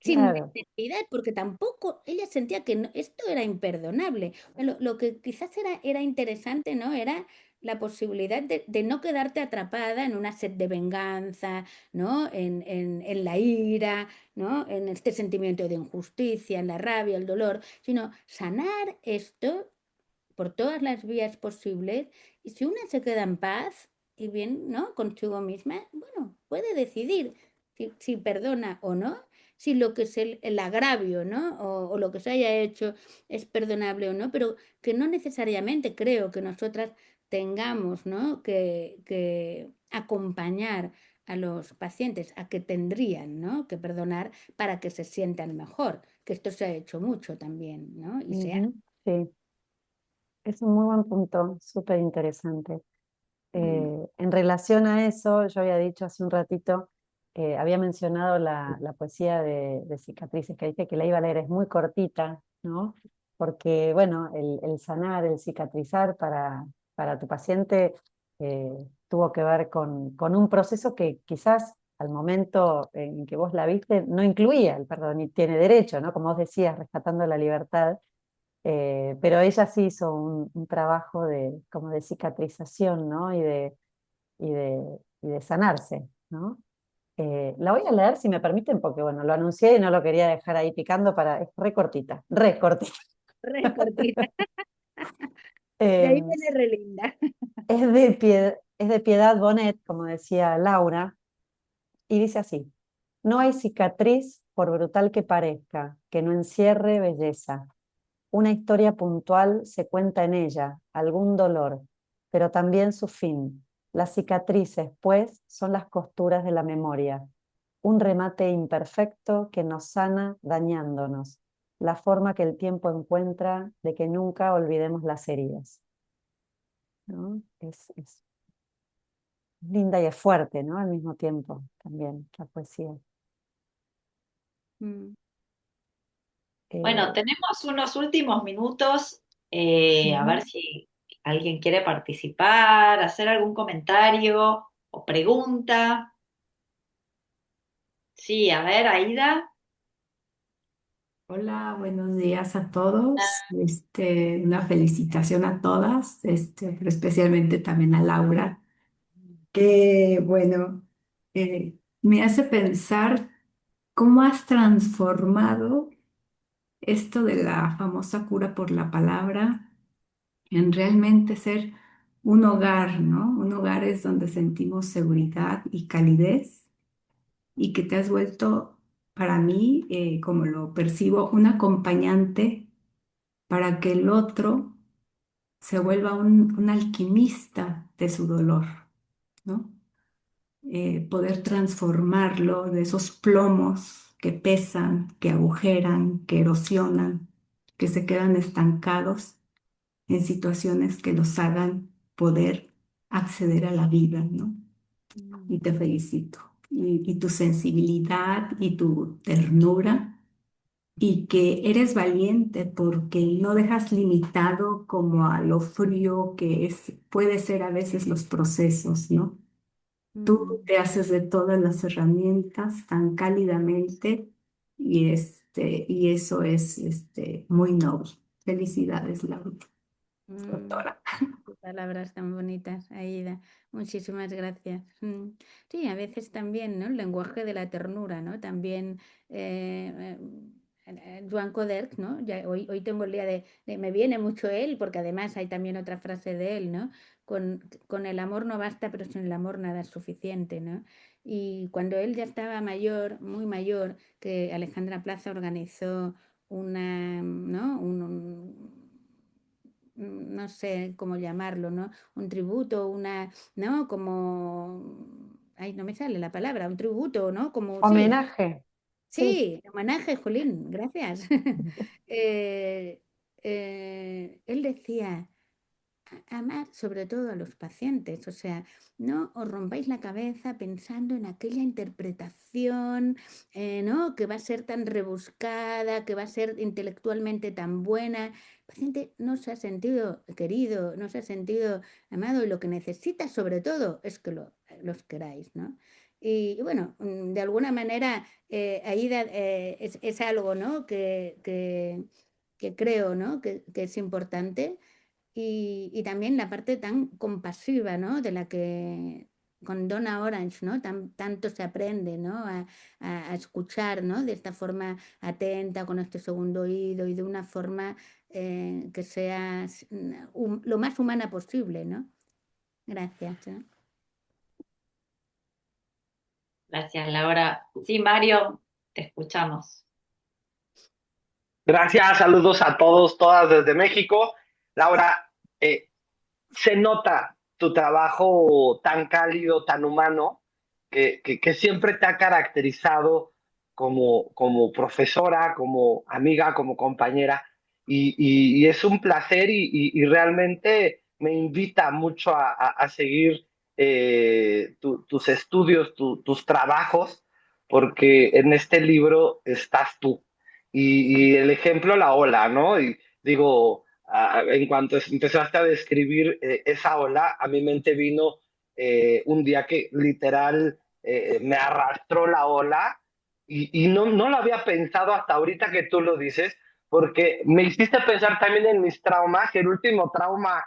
sin Claro. necesidad, porque tampoco ella sentía que esto era imperdonable. Lo que quizás era interesante, ¿no? Era la posibilidad de no quedarte atrapada en una sed de venganza, ¿no? En la ira, ¿no? En este sentimiento de injusticia, en la rabia, el dolor, sino sanar esto por todas las vías posibles y si una se queda en paz y bien, ¿no? Consigo misma, bueno, puede decidir si perdona o no, si lo que es el agravio, ¿no? O lo que se haya hecho es perdonable o no, pero que no necesariamente creo que nosotras tengamos, ¿no? Que acompañar a los pacientes a que tendrían, ¿no? Que perdonar para que se sientan mejor, que esto se ha hecho mucho también, ¿no? Y se Ujú. Sí, es un muy buen punto, súper interesante. En relación a eso, yo había dicho hace un ratito, había mencionado la poesía de Cicatrices, que dije que la iba a leer, es muy cortita, ¿no? Porque, bueno, el sanar, el cicatrizar para tu paciente tuvo que ver con un proceso que quizás al momento en que vos la viste no incluía el perdón y tiene derecho, ¿no? Como vos decías, rescatando la libertad. Pero ella sí hizo un trabajo como de cicatrización, ¿no? Y de sanarse, ¿no? La voy a leer si me permiten, porque bueno, lo anuncié y no lo quería dejar ahí picando es re cortita, re cortita. Re cortita. De ahí Eh, viene re linda. es de Piedad Bonet, como decía Laura, y dice así: no hay cicatriz, por brutal que parezca, que no encierre belleza. Una historia puntual se cuenta en ella, algún dolor, pero también su fin. Las cicatrices, pues, son las costuras de la memoria, un remate imperfecto que nos sana dañándonos, la forma que el tiempo encuentra de que nunca olvidemos las heridas. ¿No? Es linda y es fuerte, ¿no? Al mismo tiempo, también, la poesía. Mm. Bueno, Eh, tenemos unos últimos minutos, a ver ujú. si alguien quiere participar, hacer algún comentario o pregunta. Sí, a ver, Aida. Hola, buenos días a todos. Una felicitación a todas, pero especialmente también a Laura, que bueno, me hace pensar cómo has transformado esto de la famosa cura por la palabra en realmente ser un hogar, ¿no? Un hogar es donde sentimos seguridad y calidez y que te has vuelto para mí, como lo percibo, un acompañante para que el otro se vuelva un alquimista de su dolor, ¿no? Poder transformarlo de esos plomos que pesan, que agujeran, que erosionan, que se quedan estancados en situaciones que los hagan poder acceder a la vida, ¿no? Y te felicito. Y tu sensibilidad y tu ternura y que eres valiente porque no dejas limitado como a lo frío que puede ser a veces los procesos, ¿no? Tú te haces de todas las herramientas tan cálidamente y eso es muy noble. Felicidades, Laura, Mm. doctora. Qué palabras tan bonitas, Aida. Muchísimas gracias. Sí, a veces también, ¿no? El lenguaje de la ternura, ¿no? También Joan Coderch, ¿no? Ya, hoy tengo el día me viene mucho él, porque además hay también otra frase de él, ¿no? Con el amor no basta, pero sin el amor nada es suficiente, ¿no? Y cuando él ya estaba mayor, muy mayor, que Alejandra Plaza organizó ¿no? No sé cómo llamarlo, ¿no? Un tributo, ¿no? Ay, no me sale la palabra, un tributo, ¿no? Como, sí, Homenaje, sí. sí, homenaje, Jolín, gracias. Él decía, amar sobre todo a los pacientes, o sea, no os rompáis la cabeza pensando en aquella interpretación, ¿no? Que va a ser tan rebuscada, que va a ser intelectualmente tan buena. El paciente no se ha sentido querido, no se ha sentido amado y lo que necesita sobre todo es que los queráis, ¿no? Y bueno, de alguna manera, Aida, es algo, ¿no? Que creo, ¿no? Que es importante y también la parte tan compasiva, ¿no? De la que con Donna Orange, ¿no? Tanto se aprende, ¿no? A escuchar, ¿no? De esta forma atenta, con este segundo oído y de una forma que sea lo más humana posible, ¿no? Gracias. Gracias, Laura. Sí, Mario, te escuchamos. Gracias, saludos a todos, todas desde México. Laura, se nota tu trabajo tan cálido, tan humano, que siempre te ha caracterizado como profesora, como amiga, como compañera. Y es un placer y realmente me invita mucho a seguir tus estudios, tus trabajos, porque en este libro estás tú. Y el ejemplo, la ola, ¿no? Y digo, en cuanto empezaste a describir esa ola, a mi mente vino un día que literal me arrastró la ola y no lo había pensado hasta ahorita que tú lo dices, porque me hiciste pensar también en mis traumas, que el último trauma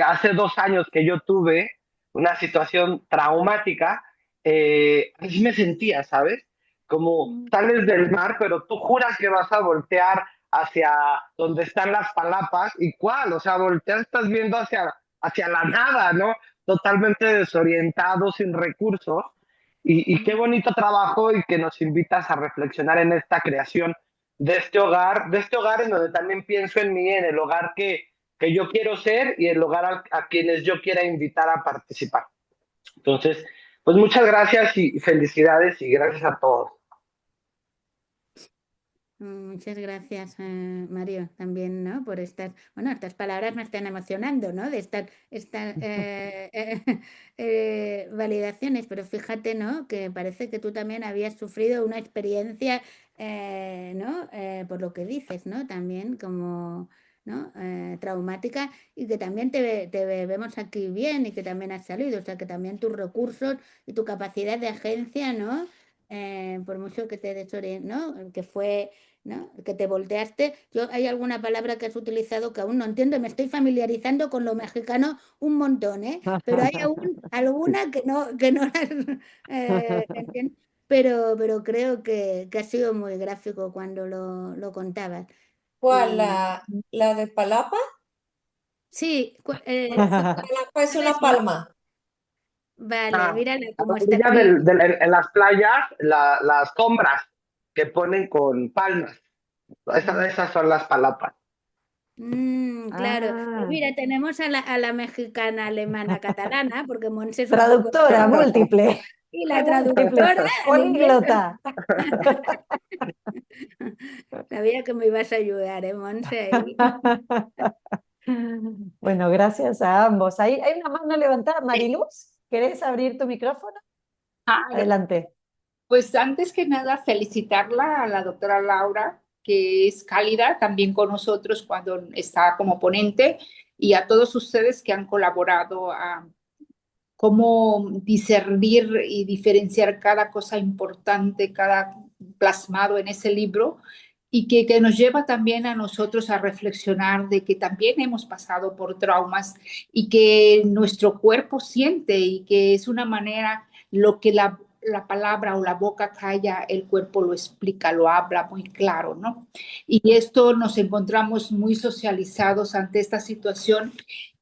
hace 2 años que yo tuve, una situación traumática, así me sentía, ¿sabes? Como sales del mar, pero tú juras que vas a voltear hacia donde están las palapas, y cuál, o sea, volteas, estás viendo hacia la nada, ¿no? Totalmente desorientado, sin recursos, y qué bonito trabajo y que nos invitas a reflexionar en esta creación de este hogar en donde también pienso en mí, en el hogar que yo quiero ser y el hogar a quienes yo quiera invitar a participar. Entonces, pues muchas gracias y felicidades y gracias a todos. Muchas gracias, Mario, también, ¿no? Por estas, bueno, estas palabras me están emocionando, ¿no? De estas validaciones, pero fíjate, ¿no? Que parece que tú también habías sufrido una experiencia, ¿no? Por lo que dices, ¿no? También como, ¿no? Traumática y que también te vemos aquí bien y que también has salido, o sea, que también tus recursos y tu capacidad de agencia, ¿no? Por mucho que te desoriente, ¿no? Que fue, ¿no? Que te volteaste. Hay alguna palabra que has utilizado que aún no entiendo, me estoy familiarizando con lo mexicano un montón, ¿eh? Pero hay aún alguna que no las entiendo, pero creo que ha sido muy gráfico cuando lo contabas. ¿Cuál? Y ¿La de Palapa? sí, Palapa es ¿cuál una es palma. Vale, A mírala la cómo está orilla aquí. en las playas, las sombras que ponen con palmas. Esas son las palapas. Claro, pues Ah, mira, tenemos a la mexicana, alemana, catalana, porque Monse es un poco traductora múltiple, y la múltiple, traductora al inglés. políglota. Sabía que me ibas a ayudar, ¿eh, Monse? Ahí. Bueno, gracias a ambos. Hay una mano levantada. Mariluz, ¿querés abrir tu micrófono? Ah, Adelante. pues antes que nada, felicitarla a la doctora Laura, que es cálida también con nosotros cuando está como ponente, y a todos ustedes que han colaborado a cómo discernir y diferenciar cada cosa importante, cada plasmado en ese libro, y que nos lleva también a nosotros a reflexionar de que también hemos pasado por traumas y que nuestro cuerpo siente y que es una manera, lo que la palabra o la boca calla, el cuerpo lo explica, lo habla muy claro, ¿no? Y esto nos encontramos muy socializados ante esta situación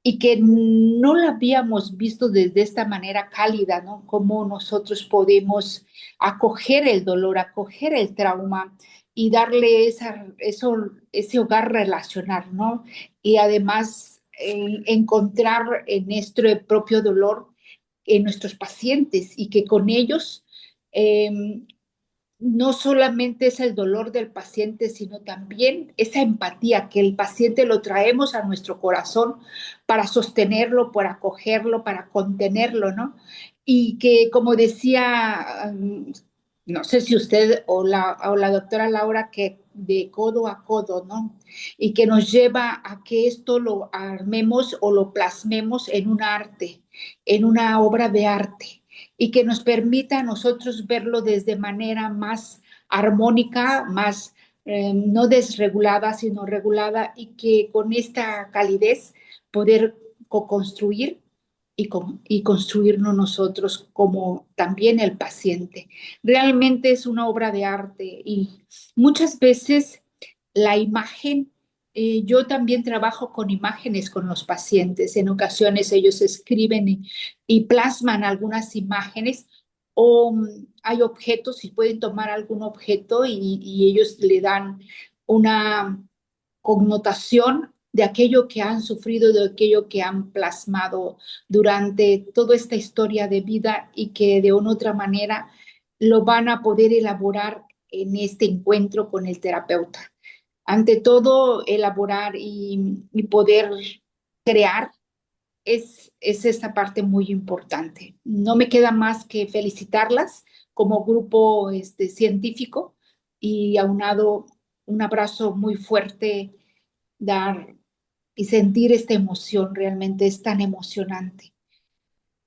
y que no la habíamos visto desde esta manera cálida, ¿no? Cómo nosotros podemos acoger el dolor, acoger el trauma y darle ese hogar relacional, ¿no? Y además encontrar en nuestro propio dolor en nuestros pacientes y que con ellos no solamente es el dolor del paciente, sino también esa empatía que el paciente lo traemos a nuestro corazón para sostenerlo, para acogerlo, para contenerlo, ¿no? Y que, como decía, no sé si usted o la doctora Laura, que de codo a codo, ¿no? Y que nos lleva a que esto lo armemos o lo plasmemos en un arte, en una obra de arte y que nos permita a nosotros verlo desde manera más armónica, más no desregulada, sino regulada y que con esta calidez poder co-construir y construirnos nosotros como también el paciente. Realmente es una obra de arte y muchas veces la imagen yo también trabajo con imágenes con los pacientes. En ocasiones ellos escriben y plasman algunas imágenes o hay objetos y pueden tomar algún objeto y ellos le dan una connotación de aquello que han sufrido, de aquello que han plasmado durante toda esta historia de vida y que de una u otra manera lo van a poder elaborar en este encuentro con el terapeuta. Ante todo, elaborar y poder crear es esta parte muy importante. No me queda más que felicitarlas como grupo científico y aunado un abrazo muy fuerte, dar y sentir esta emoción, realmente es tan emocionante.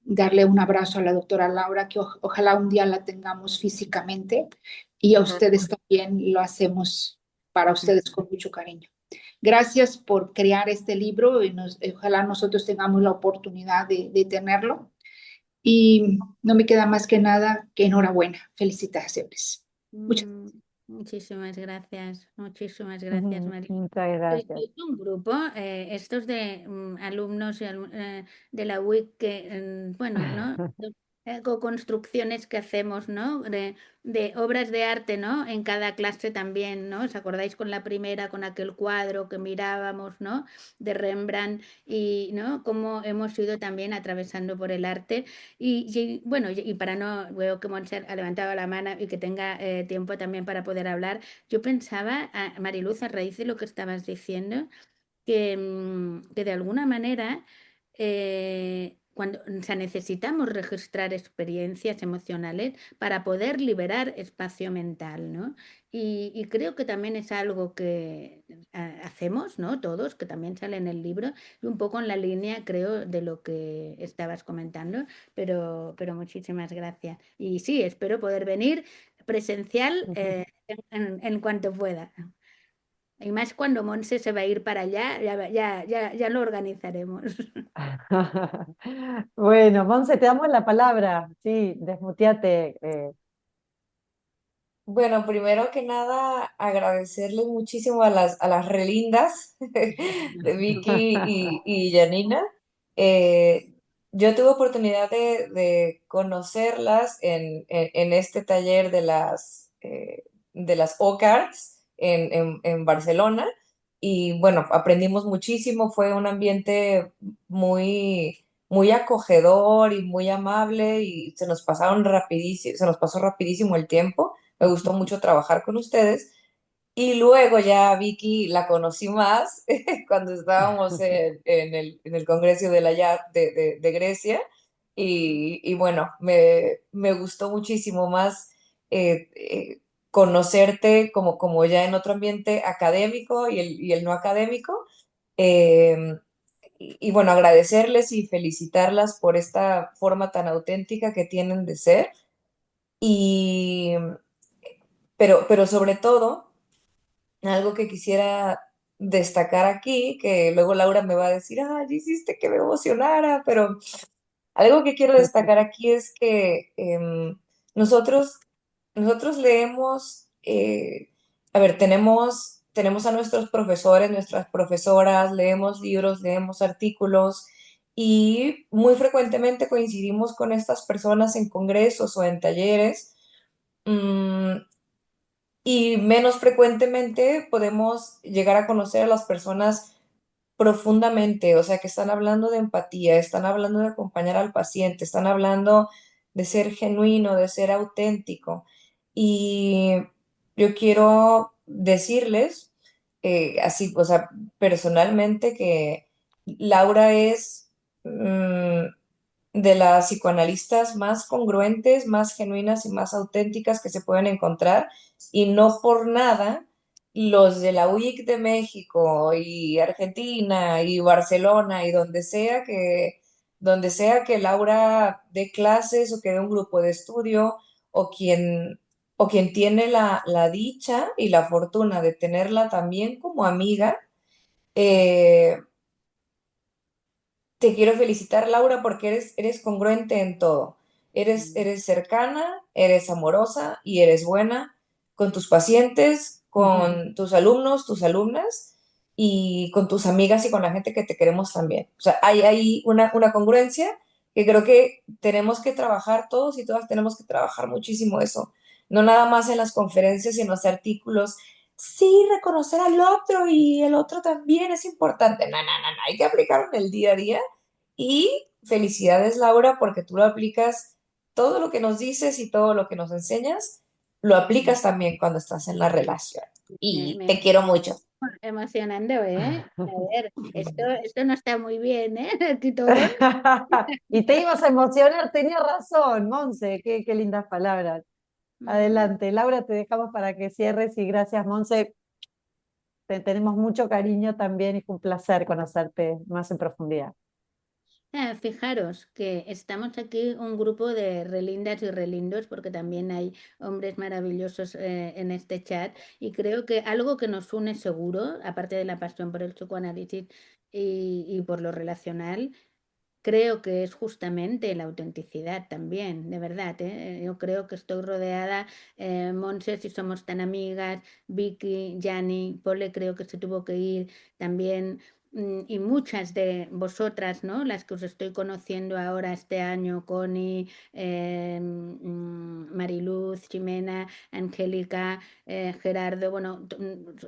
Darle un abrazo a la doctora Laura, que ojalá un día la tengamos físicamente, y a ustedes también lo hacemos para ustedes con mucho cariño. Gracias por crear este libro y ojalá nosotros tengamos la oportunidad de tenerlo. Y no me queda más que nada que enhorabuena. Felicitaciones. Muchas Muchísimas gracias, María. Muchas gracias. Es un grupo, estos de alumnos de la UIC que, bueno, ¿no? Co-construcciones que hacemos, ¿no? De obras de arte, ¿no? En cada clase también, ¿no? ¿Os acordáis con la primera, con aquel cuadro que mirábamos, ¿no? De Rembrandt y, ¿no? Cómo hemos ido también atravesando por el arte. Bueno, y para no, veo que Montse ha levantado la mano y que tenga tiempo también para poder hablar, yo pensaba, Mariluz, a raíz de lo que estabas diciendo, que de alguna manera cuando, o sea, necesitamos registrar experiencias emocionales para poder liberar espacio mental, ¿no? Y creo que también es algo que hacemos, ¿no? Todos, que también sale en el libro, y un poco en la línea, creo, de lo que estabas comentando, pero muchísimas gracias. Y sí, espero poder venir presencial en cuanto pueda. Y más cuando Monse se va a ir para allá, ya lo organizaremos. Bueno, Monse, te damos la palabra. Sí, desmuteate. Bueno, primero que nada, agradecerles muchísimo a las relindas de Vicky y Janina. Eh, yo tuve oportunidad de conocerlas en este taller de las OCARTs en Barcelona y bueno, aprendimos muchísimo, fue un ambiente muy acogedor y muy amable y se nos pasó rapidísimo el tiempo. Me gustó mucho trabajar con ustedes. Y luego ya Vicky la conocí más cuando estábamos en el Congreso de Grecia. Y bueno, me gustó muchísimo más conocerte como ya en otro ambiente académico y el no académico. Eh, y bueno, agradecerles y felicitarlas por esta forma tan auténtica que tienen de ser. Y, pero sobre todo, algo que quisiera destacar aquí, que luego Laura me va a decir, ah, hiciste que me emocionara, pero algo que quiero destacar aquí es que nosotros, nosotros leemos, a ver, tenemos a nuestros profesores, nuestras profesoras, leemos libros, leemos artículos y muy frecuentemente coincidimos con estas personas en congresos o en talleres. mm, y menos frecuentemente podemos llegar a conocer a las personas profundamente, o sea, que están hablando de empatía, están hablando de acompañar al paciente, están hablando de ser genuino, de ser auténtico. Y yo quiero decirles, así, o sea, personalmente, que Laura es de las psicoanalistas más congruentes, más genuinas y más auténticas que se pueden encontrar, y no por nada los de la UIC de México y Argentina y Barcelona y donde sea que Laura dé clases o que dé un grupo de estudio o o quien tiene la dicha y la fortuna de tenerla también como amiga, eh, te quiero felicitar, Laura, porque eres congruente en todo. Eres cercana, eres amorosa y eres buena con tus pacientes, con tus alumnos, tus alumnas y con tus amigas y con la gente que te queremos también. O sea, hay una congruencia que creo que tenemos que trabajar todos y todas tenemos que trabajar muchísimo eso. No nada más en las conferencias y en los artículos. Sí, reconocer al otro y el otro también es importante. No, no, no, no, hay que aplicarlo en el día a día. Y felicidades, Laura, porque tú lo aplicas, todo lo que nos dices y todo lo que nos enseñas, lo aplicas también cuando estás en la relación. Y Me, te quiero mucho. Emocionante, ¿eh? A ver, esto no está muy bien, ¿eh? Aquí todos. Y te ibas a emocionar, tenía razón, Monse, qué lindas palabras. Adelante, Laura, te dejamos para que cierres y gracias, Monse. Tenemos mucho cariño también y fue un placer conocerte más en profundidad. Fijaros que estamos aquí un grupo de relindas y relindos, porque también hay hombres maravillosos en este chat, y creo que algo que nos une seguro, aparte de la pasión por el psicoanálisis y por lo relacional, creo que es justamente la autenticidad también, de verdad, ¿eh? Yo creo que estoy rodeada, Monse, si somos tan amigas, Vicky, Yanni, Pole creo que se tuvo que ir también, y muchas de vosotras, ¿no? Las que os estoy conociendo ahora este año, Connie, Mariluz, Ximena, Angélica, Gerardo, bueno,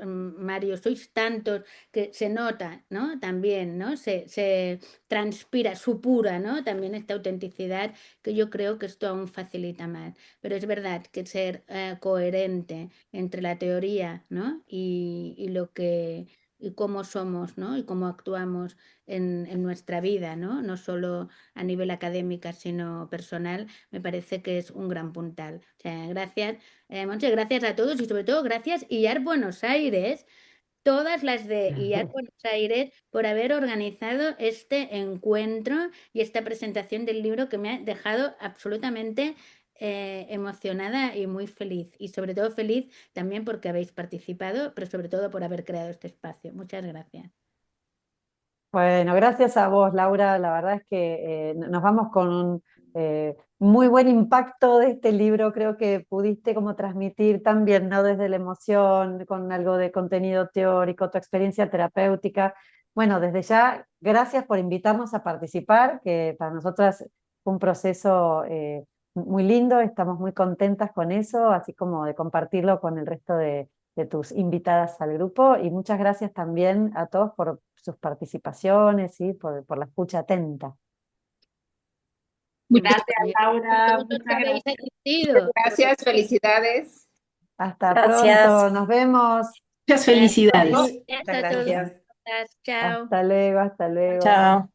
Mario, sois tantos que se nota, ¿no? También, ¿no? Se transpira, supura, ¿no? También esta autenticidad que yo creo que esto aún facilita más. Pero es verdad que ser coherente entre la teoría, ¿no? Y lo que y cómo somos, ¿no? Y cómo actuamos en nuestra vida, ¿no? No solo a nivel académica, sino personal, me parece que es un gran puntal. O sea, gracias, Monse, gracias a todos y sobre todo gracias IAR Buenos Aires, todas las de IAR Buenos Aires, por haber organizado este encuentro y esta presentación del libro que me ha dejado absolutamente emocionada y muy feliz. Y sobre todo feliz también porque habéis participado, pero sobre todo por haber creado este espacio. Muchas gracias. Bueno, gracias a vos, Laura. La verdad es que nos vamos con un muy buen impacto de este libro. Creo que pudiste como transmitir también, ¿no? Desde la emoción, con algo de contenido teórico, tu experiencia terapéutica. Bueno, desde ya, gracias por invitarnos a participar, que para nosotras fue un proceso muy lindo. Estamos muy contentas con eso, así como de compartirlo con el resto de tus invitadas al grupo y muchas gracias también a todos por sus participaciones y por la escucha atenta. Gracias, También Laura. todos los que Muchas habéis gracias. asistido. Gracias, felicidades. Hasta Gracias. pronto, nos vemos. Muchas Gracias felicidades. a todos. Gracias. Chao. Hasta luego, hasta luego. Chao.